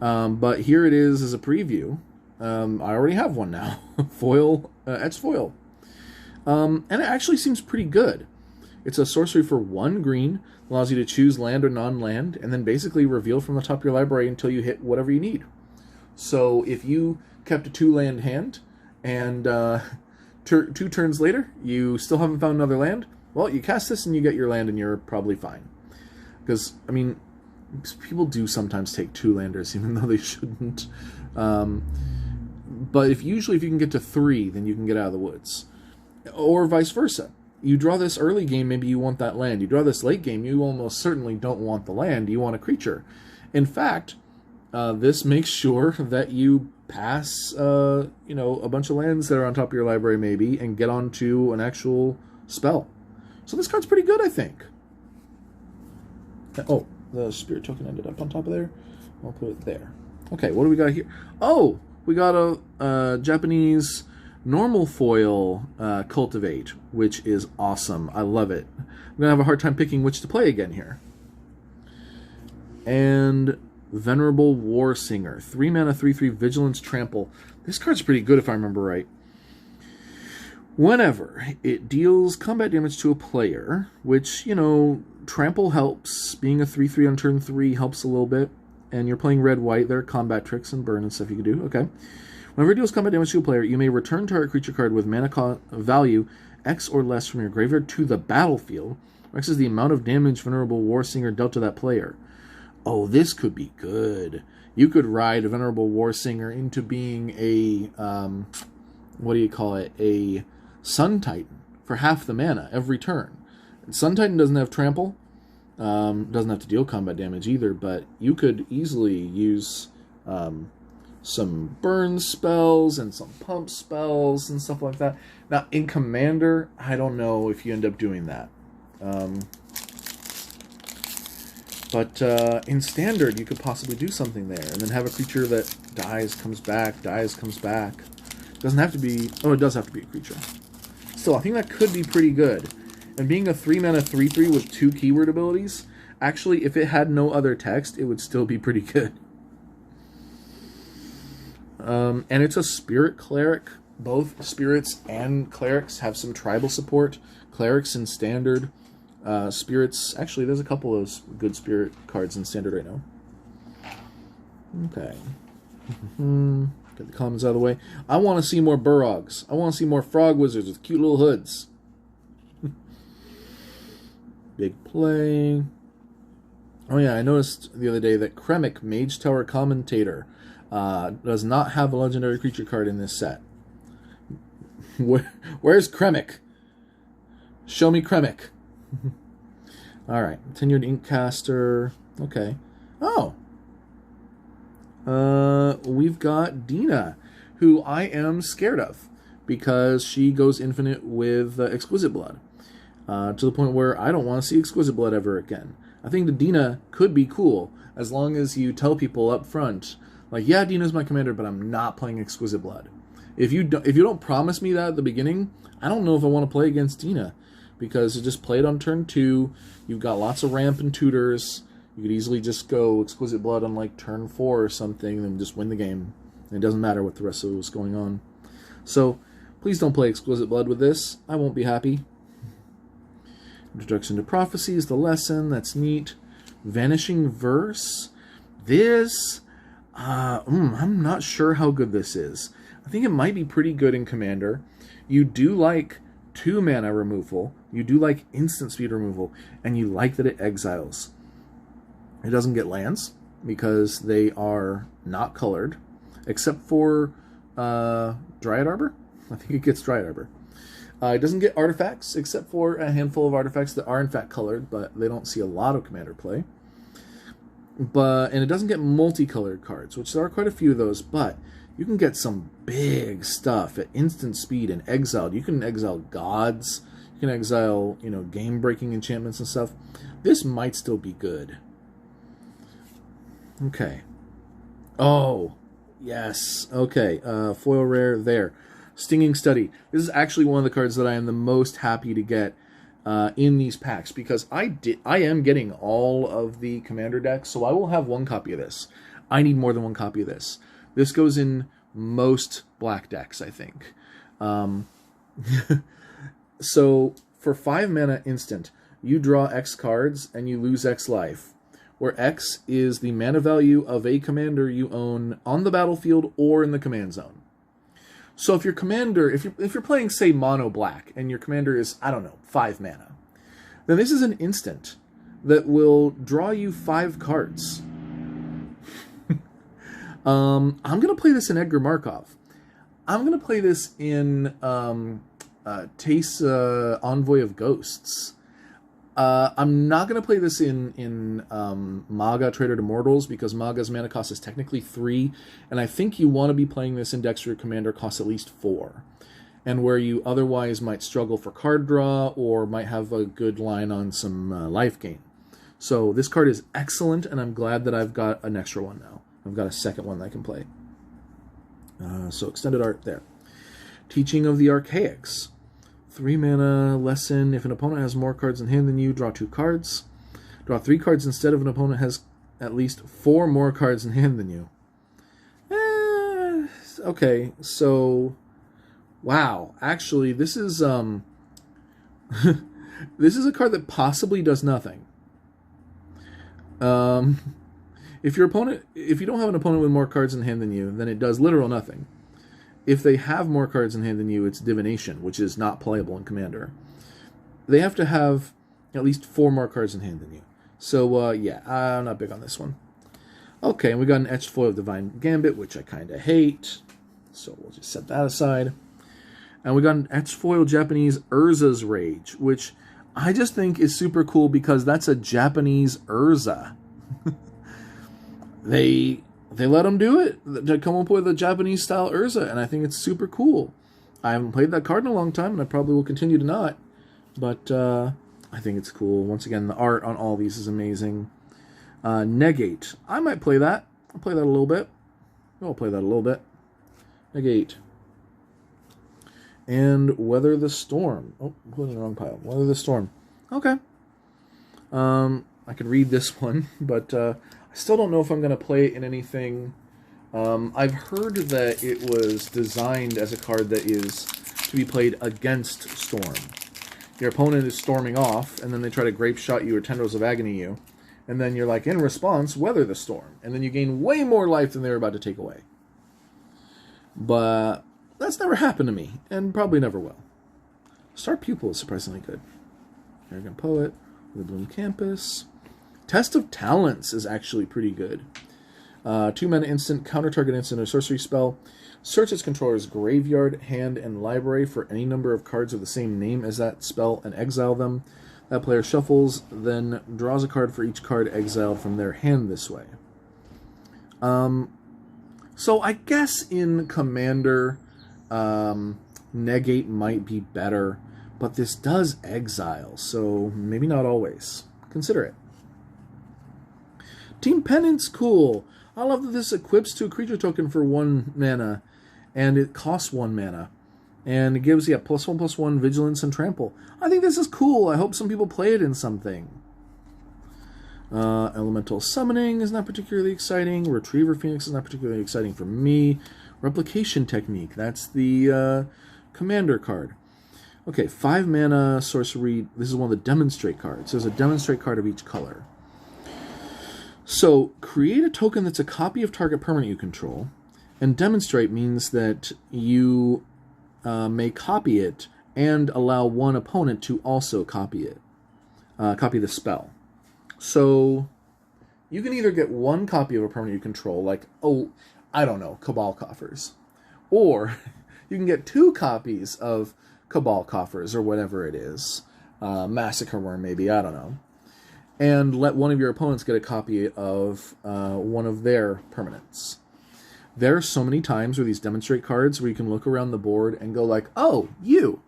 But here it is as a preview. I already have one now. Foil, etched foil. And it actually seems pretty good. It's a sorcery for 1 green, allows you to choose land or non-land, and then basically reveal from the top of your library until you hit whatever you need. So if you kept a 2-land hand, and 2 turns later, you still haven't found another land, well, you cast this and you get your land and you're probably fine. Because, I mean, people do sometimes take 2-landers, even though they shouldn't. But usually if you can get to 3, then you can get out of the woods. Or vice versa. You draw this early game, maybe you want that land. You draw this late game, you almost certainly don't want the land, you want a creature. In fact, this makes sure that you pass, a bunch of lands that are on top of your library maybe, and get onto an actual spell. So this card's pretty good, I think. Oh, the spirit token ended up on top of there. I'll put it there. Okay, what do we got here? Oh, we got a Japanese normal foil Cultivate, which is awesome. I love it. I'm going to have a hard time picking which to play again here. And Venerable War Singer. 3 mana, 3/3 Vigilance Trample. This card's pretty good if I remember right. Whenever it deals combat damage to a player, which, Trample helps. Being a 3/3 on turn 3 helps a little bit. And you're playing red-white, there are combat tricks and burn and stuff you can do. Okay. Whenever it deals combat damage to a player, you may return target creature card with mana value X or less from your graveyard to the battlefield. X is the amount of damage Venerable War Singer dealt to that player. Oh, this could be good. You could ride a Venerable War Singer into being a, a Sun Titan for half the mana every turn. Sun Titan doesn't have trample, doesn't have to deal combat damage either, but you could easily use some burn spells and some pump spells and stuff like that. Now, in Commander, I don't know if you end up doing that. But in Standard, you could possibly do something there, and then have a creature that dies, comes back, dies, comes back. Doesn't have to be... Oh, it does have to be a creature. Still, I think that could be pretty good. And being a 3 mana 3/3 with 2 keyword abilities, actually, if it had no other text, it would still be pretty good. And it's a Spirit Cleric. Both Spirits and Clerics have some tribal support. Clerics in Standard Spirits. Actually, there's a couple of good spirit cards in Standard right now. Okay. Get the commons out of the way. I want to see more Burrogs. I want to see more Frog Wizards with cute little hoods. Big play. Oh yeah, I noticed the other day that Kremik, Mage Tower Commentator, does not have a legendary creature card in this set. Where's Kremik? Show me Kremik. Alright, Tenured Inkcaster. Okay. Oh! We've got Dina, who I am scared of, because she goes infinite with Exquisite Blood. To the point where I don't want to see Exquisite Blood ever again. I think the Dina could be cool, as long as you tell people up front, like, yeah, Dina's my commander, but I'm not playing Exquisite Blood. If you don't promise me that at the beginning, I don't know if I want to play against Dina, because you just play it on turn 2, you've got lots of ramp and tutors, you could easily just go Exquisite Blood on like turn 4 or something, and just win the game. And it doesn't matter what the rest of what's going on. So, please don't play Exquisite Blood with this. I won't be happy. Introduction to Prophecies, the lesson, that's neat. Vanishing Verse. This, I'm not sure how good this is. I think it might be pretty good in Commander. You do like 2 mana removal, you do like instant speed removal, and you like that it exiles. It doesn't get lands, because they are not colored, except for Dryad Arbor? I think it gets Dryad Arbor. It doesn't get artifacts, except for a handful of artifacts that are in fact colored, but they don't see a lot of Commander play. And it doesn't get multicolored cards, which there are quite a few of those, but you can get some big stuff at instant speed and exiled. You can exile gods, you can exile, game-breaking enchantments and stuff. This might still be good. Okay. Oh, yes. Okay, foil rare there. Stinging Study. This is actually one of the cards that I am the most happy to get in these packs, because I am getting all of the Commander decks, so I will have 1 copy of this. I need more than 1 copy of this. This goes in most black decks, I think. So, for 5 mana instant, you draw X cards and you lose X life, where X is the mana value of a commander you own on the battlefield or in the command zone. So if your commander, if you're playing, say, mono black, and your commander is, I don't know, 5 mana, then this is an instant that will draw you 5 cards. I'm going to play this in Edgar Markov. I'm going to play this in Tace, Envoy of Ghosts. I'm not going to play this in Maga, Trader to Mortals, because Maga's mana cost is technically 3, and I think you want to be playing this in decks where your commander costs at least 4, and where you otherwise might struggle for card draw, or might have a good line on some life gain. So this card is excellent, and I'm glad that I've got an extra one now. I've got a second one that I can play. So extended art there. Teaching of the Archaics. 3 mana lesson. If an opponent has more cards in hand than you, draw 2 cards. Draw 3 cards instead if an opponent has at least 4 more cards in hand than you. Okay, so wow. Actually, this is this is a card that possibly does nothing. If you don't have an opponent with more cards in hand than you, then it does literal nothing. If they have more cards in hand than you, it's Divination, which is not playable in Commander. They have to have at least 4 more cards in hand than you. So, yeah, I'm not big on this one. Okay, and we got an Etched Foil of Divine Gambit, which I kind of hate. So we'll just set that aside. And we got an Etched Foil Japanese Urza's Rage, which I just think is super cool because that's a Japanese Urza. They let them do it, to come up with a Japanese-style Urza, and I think it's super cool. I haven't played that card in a long time, and I probably will continue to not, but I think it's cool. Once again, the art on all these is amazing. Negate. I might play that. I'll play that a little bit. I'll play that a little bit. Negate. And Weather the Storm. Oh, I'm putting in the wrong pile. Weather the Storm. Okay. I could read this one, but I still don't know if I'm going to play it in anything. I've heard that it was designed as a card that is to be played against Storm. your opponent is storming off, and then they try to grape shot you or tendrils of agony you, and then you're like, in response, weather the storm, and then you gain way more life than they were about to take away. But that's never happened to me, and probably never will. Star Pupil is surprisingly good. Arrogant Poet, the Bloom Campus. Test of Talents is actually pretty good. 2 mana instant, counter target instant or sorcery spell. Search its controller's graveyard, hand, and library for any number of cards of the same name as that spell and exile them. That player shuffles, then draws a card for each card exiled from their hand this way. So I guess in Commander, negate might be better, but this does exile, so maybe not always. Consider it. Team Penance, cool. I love that this equips to a creature token for 1 mana, and it costs 1 mana. And it gives you a +1/+1 Vigilance and Trample. I think this is cool. I hope some people play it in something. Elemental Summoning is not particularly exciting. Retriever Phoenix is not particularly exciting for me. Replication Technique, that's the Commander card. Okay, 5 mana sorcery. This is one of the Demonstrate cards. There's a Demonstrate card of each color. So, create a token that's a copy of target permanent you control, and Demonstrate means that you may copy it and allow one opponent to also copy it. Copy the spell. So, you can either get 1 copy of a permanent you control, like, oh, I don't know, Cabal Coffers. Or, you can get 2 copies of Cabal Coffers, or whatever it is. Massacre Worm, maybe, I don't know. And let one of your opponents get a copy of one of their permanents. There are so many times where these Demonstrate cards where you can look around the board and go like, oh, you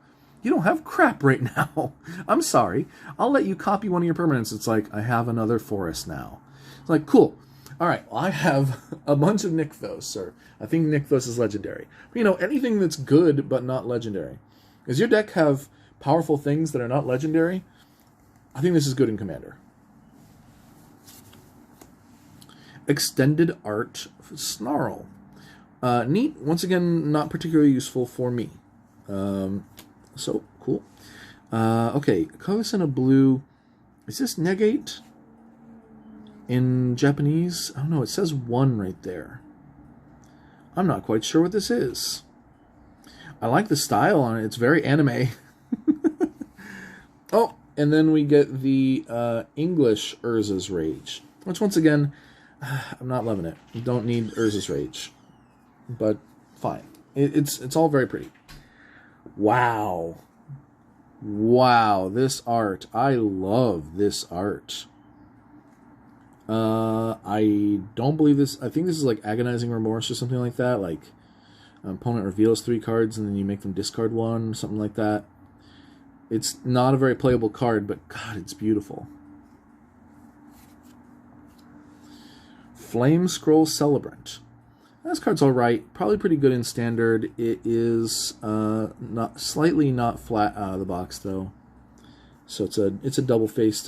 don't have crap right now. I'm sorry. I'll let you copy one of your permanents. It's like, I have another forest now. It's like, cool. All right, well, I have a bunch of Nykthos, or I think Nykthos is legendary. But, you know, anything that's good but not legendary. Does your deck have powerful things that are not legendary? I think this is good in Commander. Extended Art Snarl. Neat. Once again, not particularly useful for me. So, cool. Okay, colorless in a blue. Is this negate in Japanese? I don't know. It says 1 right there. I'm not quite sure what this is. I like the style on it. It's very anime. Oh, and then we get the English Urza's Rage. Which, once again, I'm not loving it. You don't need Urza's Rage. But, fine. It's all very pretty. Wow. Wow, this art. I love this art. I don't believe this. I think this is like Agonizing Remorse or something like that. Like, opponent reveals 3 cards and then you make them discard 1, something like that. It's not a very playable card, but God, it's beautiful. Flame Scroll Celebrant. This card's alright. Probably pretty good in Standard. It is slightly not flat out of the box, though. So it's a double-faced...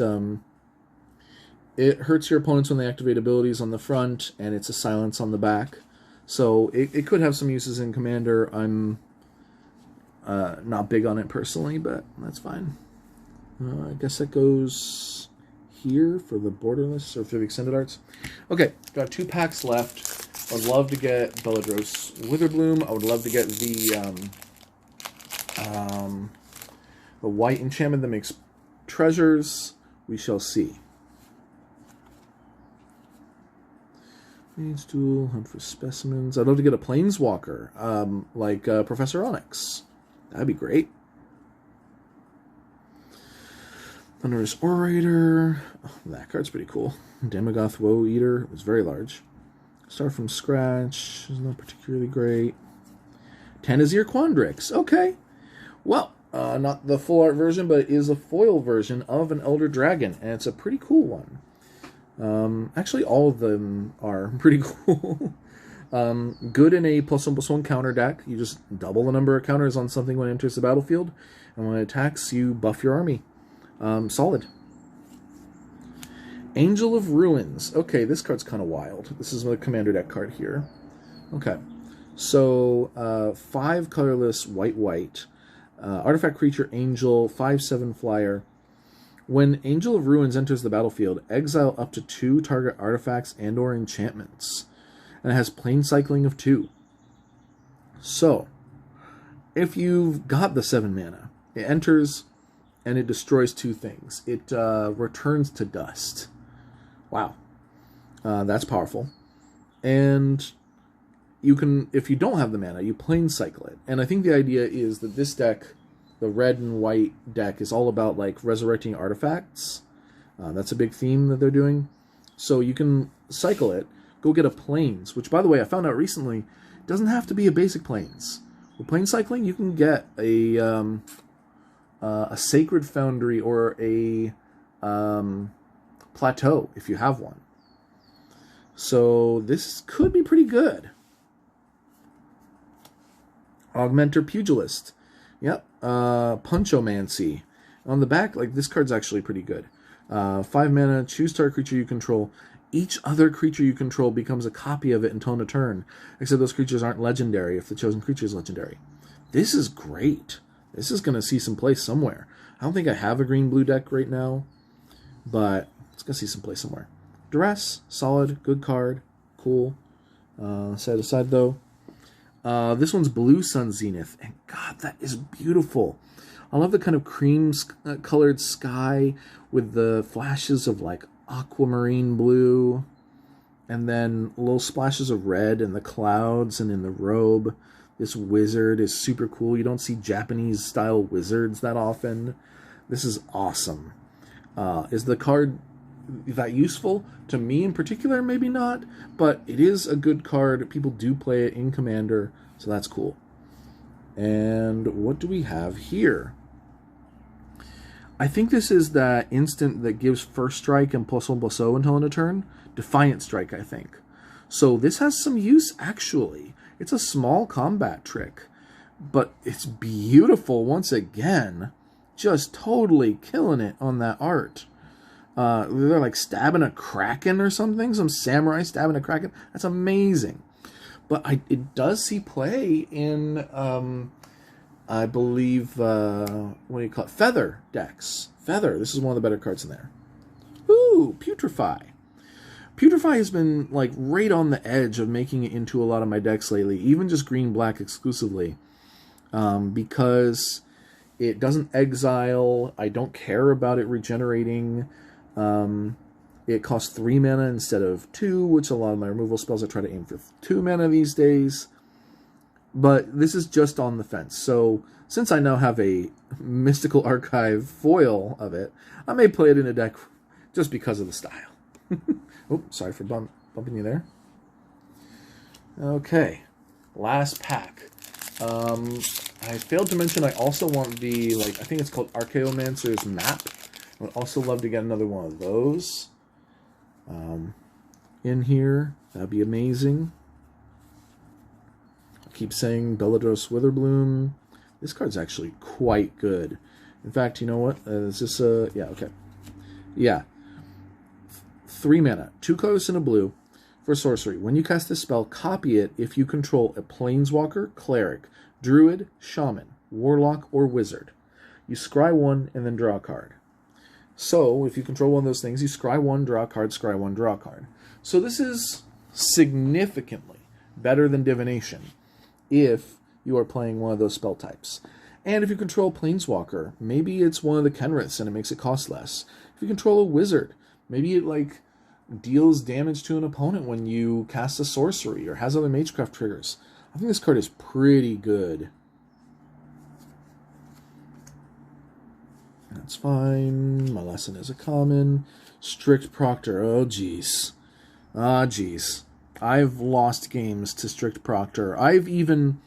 it hurts your opponents when they activate abilities on the front, and it's a silence on the back. So it could have some uses in Commander. I'm not big on it personally, but that's fine. I guess that goes here for the Borderless, or for the Extended Arts. Okay, got 2 packs left. I would love to get Beladros Witherbloom. I would love to get the white enchantment that makes treasures. We shall see. Mage Duel, hunt for specimens. I'd love to get a Planeswalker, like Professor Onyx. That'd be great. Thunderous Orator. Oh, that card's pretty cool. Damogoth Woe Eater. It was very large. Start from scratch. Is not particularly great. Tanazir Quandrix. Okay. Well, not the full art version, but it is a foil version of an Elder Dragon, and it's a pretty cool one. Actually, all of them are pretty cool. Good in a +1/+1 counter deck. You just double the number of counters on something when it enters the battlefield, and when it attacks, you buff your army. Solid. Angel of Ruins. Okay, this card's kind of wild. This is a Commander deck card here. Okay. So, 5 colorless white. Artifact creature, Angel, 5/7 flyer. When Angel of Ruins enters the battlefield, exile up to 2 target artifacts and or enchantments. And it has plane cycling of 2. So, if you've got the 7 mana, it enters and it destroys 2 things. It returns to dust. Wow. That's powerful. And you can, if you don't have the mana, you plane cycle it. And I think the idea is that this deck, the red and white deck, is all about like resurrecting artifacts. That's a big theme that they're doing. So you can cycle it, go get a plains, which by the way I found out recently doesn't have to be a basic plains. With plane cycling, you can get a sacred foundry or a plateau if you have one. So this could be pretty good. Augmenter Pugilist. Yep. Punchomancy. On the back, like, this card's actually pretty good. 5 mana, choose target creature you control. Each other creature you control becomes a copy of it until end of turn, except those creatures aren't legendary if the chosen creature is legendary. This is great. This is going to see some play somewhere. I don't think I have a green-blue deck right now, but it's going to see some play somewhere. Duress, solid, good card, cool. Set aside though. This one's Blue Sun Zenith, and God, that is beautiful. I love the kind of cream-colored sky with the flashes of like aquamarine blue, and then little splashes of red in the clouds and in the robe. This wizard is super cool. You don't see Japanese-style wizards that often. This is awesome. Is the card that useful? To me in particular, maybe not, but it is a good card. People do play it in Commander, so that's cool. And what do we have here? I think this is that instant that gives first strike and +1/+0 until end of turn. Defiant Strike, I think. So this has some use, actually. It's a small combat trick, but it's beautiful once again. Just totally killing it on that art. They're like stabbing a kraken or something. Some samurai stabbing a kraken. That's amazing. But it does see play in, I believe, what do you call it? Feather decks. Feather. This is one of the better cards in there. Ooh, Putrefy. Putrefy has been like right on the edge of making it into a lot of my decks lately, even just green-black exclusively, because it doesn't exile. I don't care about it regenerating. It costs 3 mana instead of 2, which a lot of my removal spells I try to aim for 2 mana these days. But this is just on the fence. So since I now have a Mystical Archive foil of it, I may play it in a deck just because of the style. Oh, sorry for bumping you there. Okay, last pack. I failed to mention I also want the, like, I think it's called Archaeomancer's Map. I would also love to get another one of those in here. That'd be amazing. I keep saying Bellados Witherbloom. This card's actually quite good. In fact, you know what? Is this a... Yeah, okay. Yeah. 3 mana, 2 colors and a blue for sorcery. When you cast this spell, copy it if you control a Planeswalker, Cleric, Druid, Shaman, Warlock, or Wizard. You scry 1 and then draw a card. So, if you control one of those things, you scry 1, draw a card, scry 1, draw a card. So this is significantly better than Divination if you are playing one of those spell types. And if you control Planeswalker, maybe it's one of the Kenriths and it makes it cost less. If you control a Wizard, maybe it like deals damage to an opponent when you cast a sorcery or has other Magecraft triggers. I think this card is pretty good. That's fine. My lesson is a common. Strict Proctor. Oh, jeez. Ah, jeez. I've lost games to Strict Proctor. I've even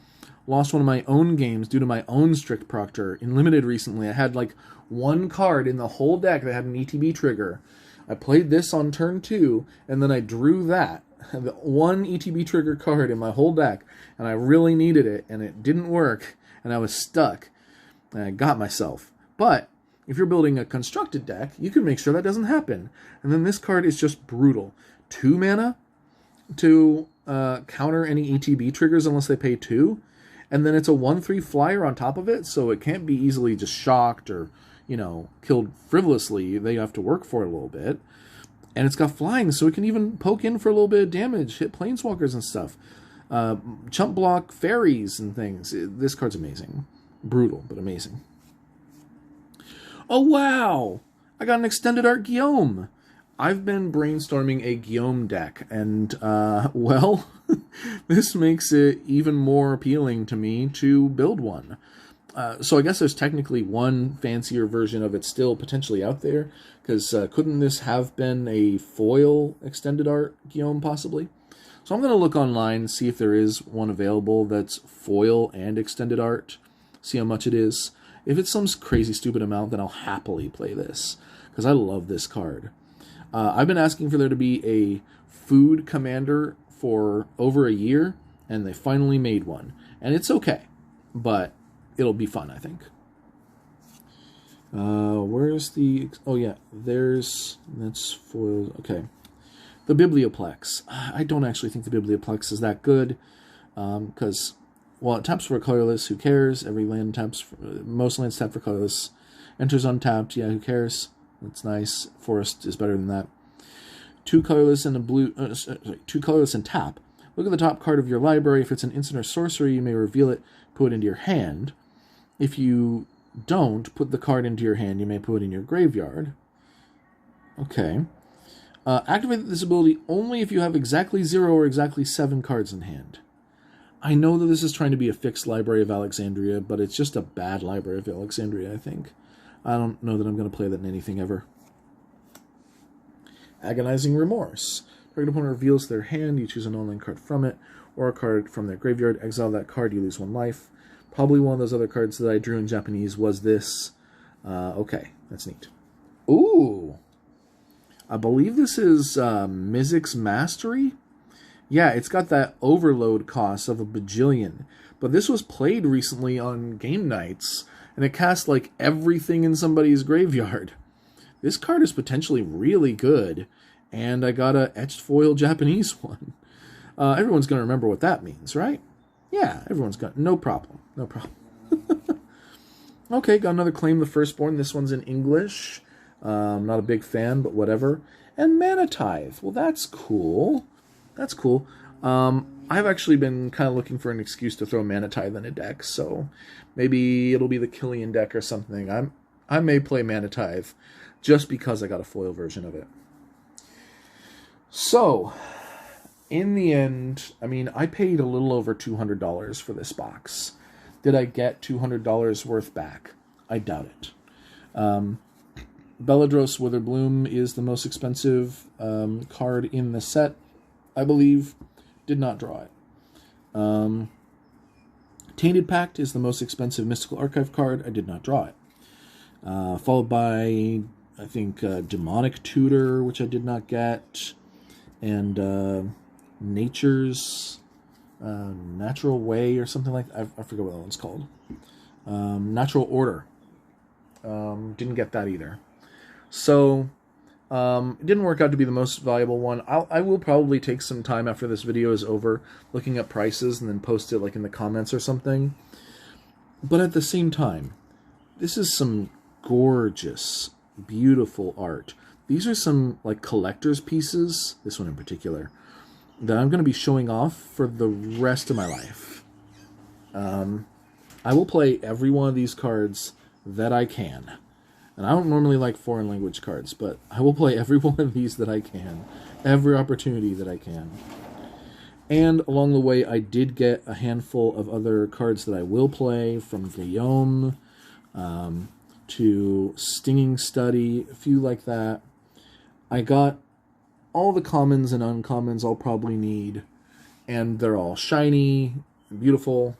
lost one of my own games due to my own Strict Proctor. In Limited recently, I had like one card in the whole deck that had an ETB trigger. I played this on turn 2, and then I drew that. The one ETB trigger card in my whole deck, and I really needed it, and it didn't work, and I was stuck, and I got myself. But if you're building a constructed deck, you can make sure that doesn't happen. And then this card is just brutal. 2 mana to counter any ETB triggers unless they pay 2, And then it's a 1/3 flyer on top of it, so it can't be easily just shocked or, you know, killed frivolously. They have to work for it a little bit. And it's got flying, so it can even poke in for a little bit of damage, hit planeswalkers and stuff. Chump block fairies and things. This card's amazing. Brutal, but amazing. Oh, wow! I got an extended art Guillaume. I've been brainstorming a Guillaume deck, and, well, this makes it even more appealing to me to build one. So I guess there's technically one fancier version of it still potentially out there, because couldn't this have been a foil extended art Guillaume possibly? So I'm going to look online, see if there is one available that's foil and extended art, see how much it is. If it's some crazy stupid amount, then I'll happily play this, because I love this card. I've been asking for there to be a food commander for over a year, and they finally made one. And it's okay, but it'll be fun, I think. Where's the... Oh, yeah, that's foiled. Okay. The Biblioplex. I don't actually think the Biblioplex is that good, because, well, it taps for a colorless, who cares? Every land taps, most lands tap for colorless. Enters untapped, yeah, who cares? That's nice. Forest is better than that. 2 colorless and a blue... sorry, 2 colorless and tap. Look at the top card of your library. If it's an instant or sorcery, you may reveal it, put it into your hand. If you don't put the card into your hand, you may put it in your graveyard. Okay. Activate this ability only if you have exactly 0 or exactly 7 cards in hand. I know that this is trying to be a fixed Library of Alexandria, but it's just a bad Library of Alexandria, I think. I don't know that I'm going to play that in anything ever. Agonizing Remorse. Target opponent reveals their hand, you choose an online card from it, or a card from their graveyard, exile that card, you lose 1 life. Probably one of those other cards that I drew in Japanese was this. Okay, that's neat. Ooh! I believe this is Mizzix's Mastery? Yeah, it's got that overload cost of a bajillion. But this was played recently on game nights, and it cast like everything in somebody's graveyard. This card is potentially really good, and I got a etched foil Japanese one. Everyone's going to remember what that means, right? Yeah, everyone's got... No problem. No problem. Okay, got another Claim the Firstborn. This one's in English. Not a big fan, but whatever. And Mana Tithe. Well, that's cool. That's cool. I've actually been kind of looking for an excuse to throw Mana Tithe in a deck, so maybe it'll be the Killian deck or something. I may play Mana Tithe just because I got a foil version of it. So, in the end, I mean, I paid a little over $200 for this box. Did I get $200 worth back? I doubt it. Beladros Witherbloom is the most expensive card in the set, I believe. Did not draw it. Tainted Pact is the most expensive Mystical Archive card. I did not draw it. Followed by, I think, Demonic Tutor, which I did not get. And Nature's Natural Way or something like that. I forget what that one's called. Natural Order. Didn't get that either. So, it didn't work out to be the most valuable one. I will probably take some time after this video is over looking at prices and then post it like in the comments or something. But at the same time, this is some gorgeous, beautiful art. These are some like collector's pieces, this one in particular, that I'm going to be showing off for the rest of my life. I will play every one of these cards that I can. And I don't normally like foreign language cards, but I will play every one of these that I can. Every opportunity that I can. And along the way, I did get a handful of other cards that I will play, from Guillaume to Stinging Study, a few like that. I got all the commons and uncommons I'll probably need, and they're all shiny, beautiful.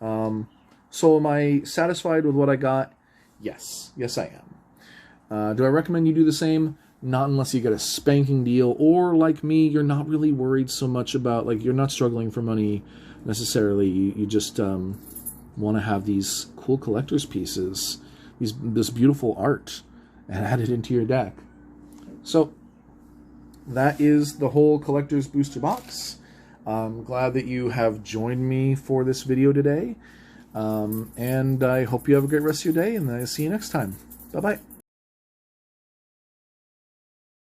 So am I satisfied with what I got? Yes. Yes, I am. Do I recommend you do the same? Not unless you get a spanking deal, or like me, you're not really worried so much about, like, you're not struggling for money necessarily. You just want to have these cool collector's pieces, this beautiful art, and add it into your deck. So that is the whole collector's booster box. I'm glad that you have joined me for this video today. And I hope you have a great rest of your day, and I'll see you next time. Bye-bye.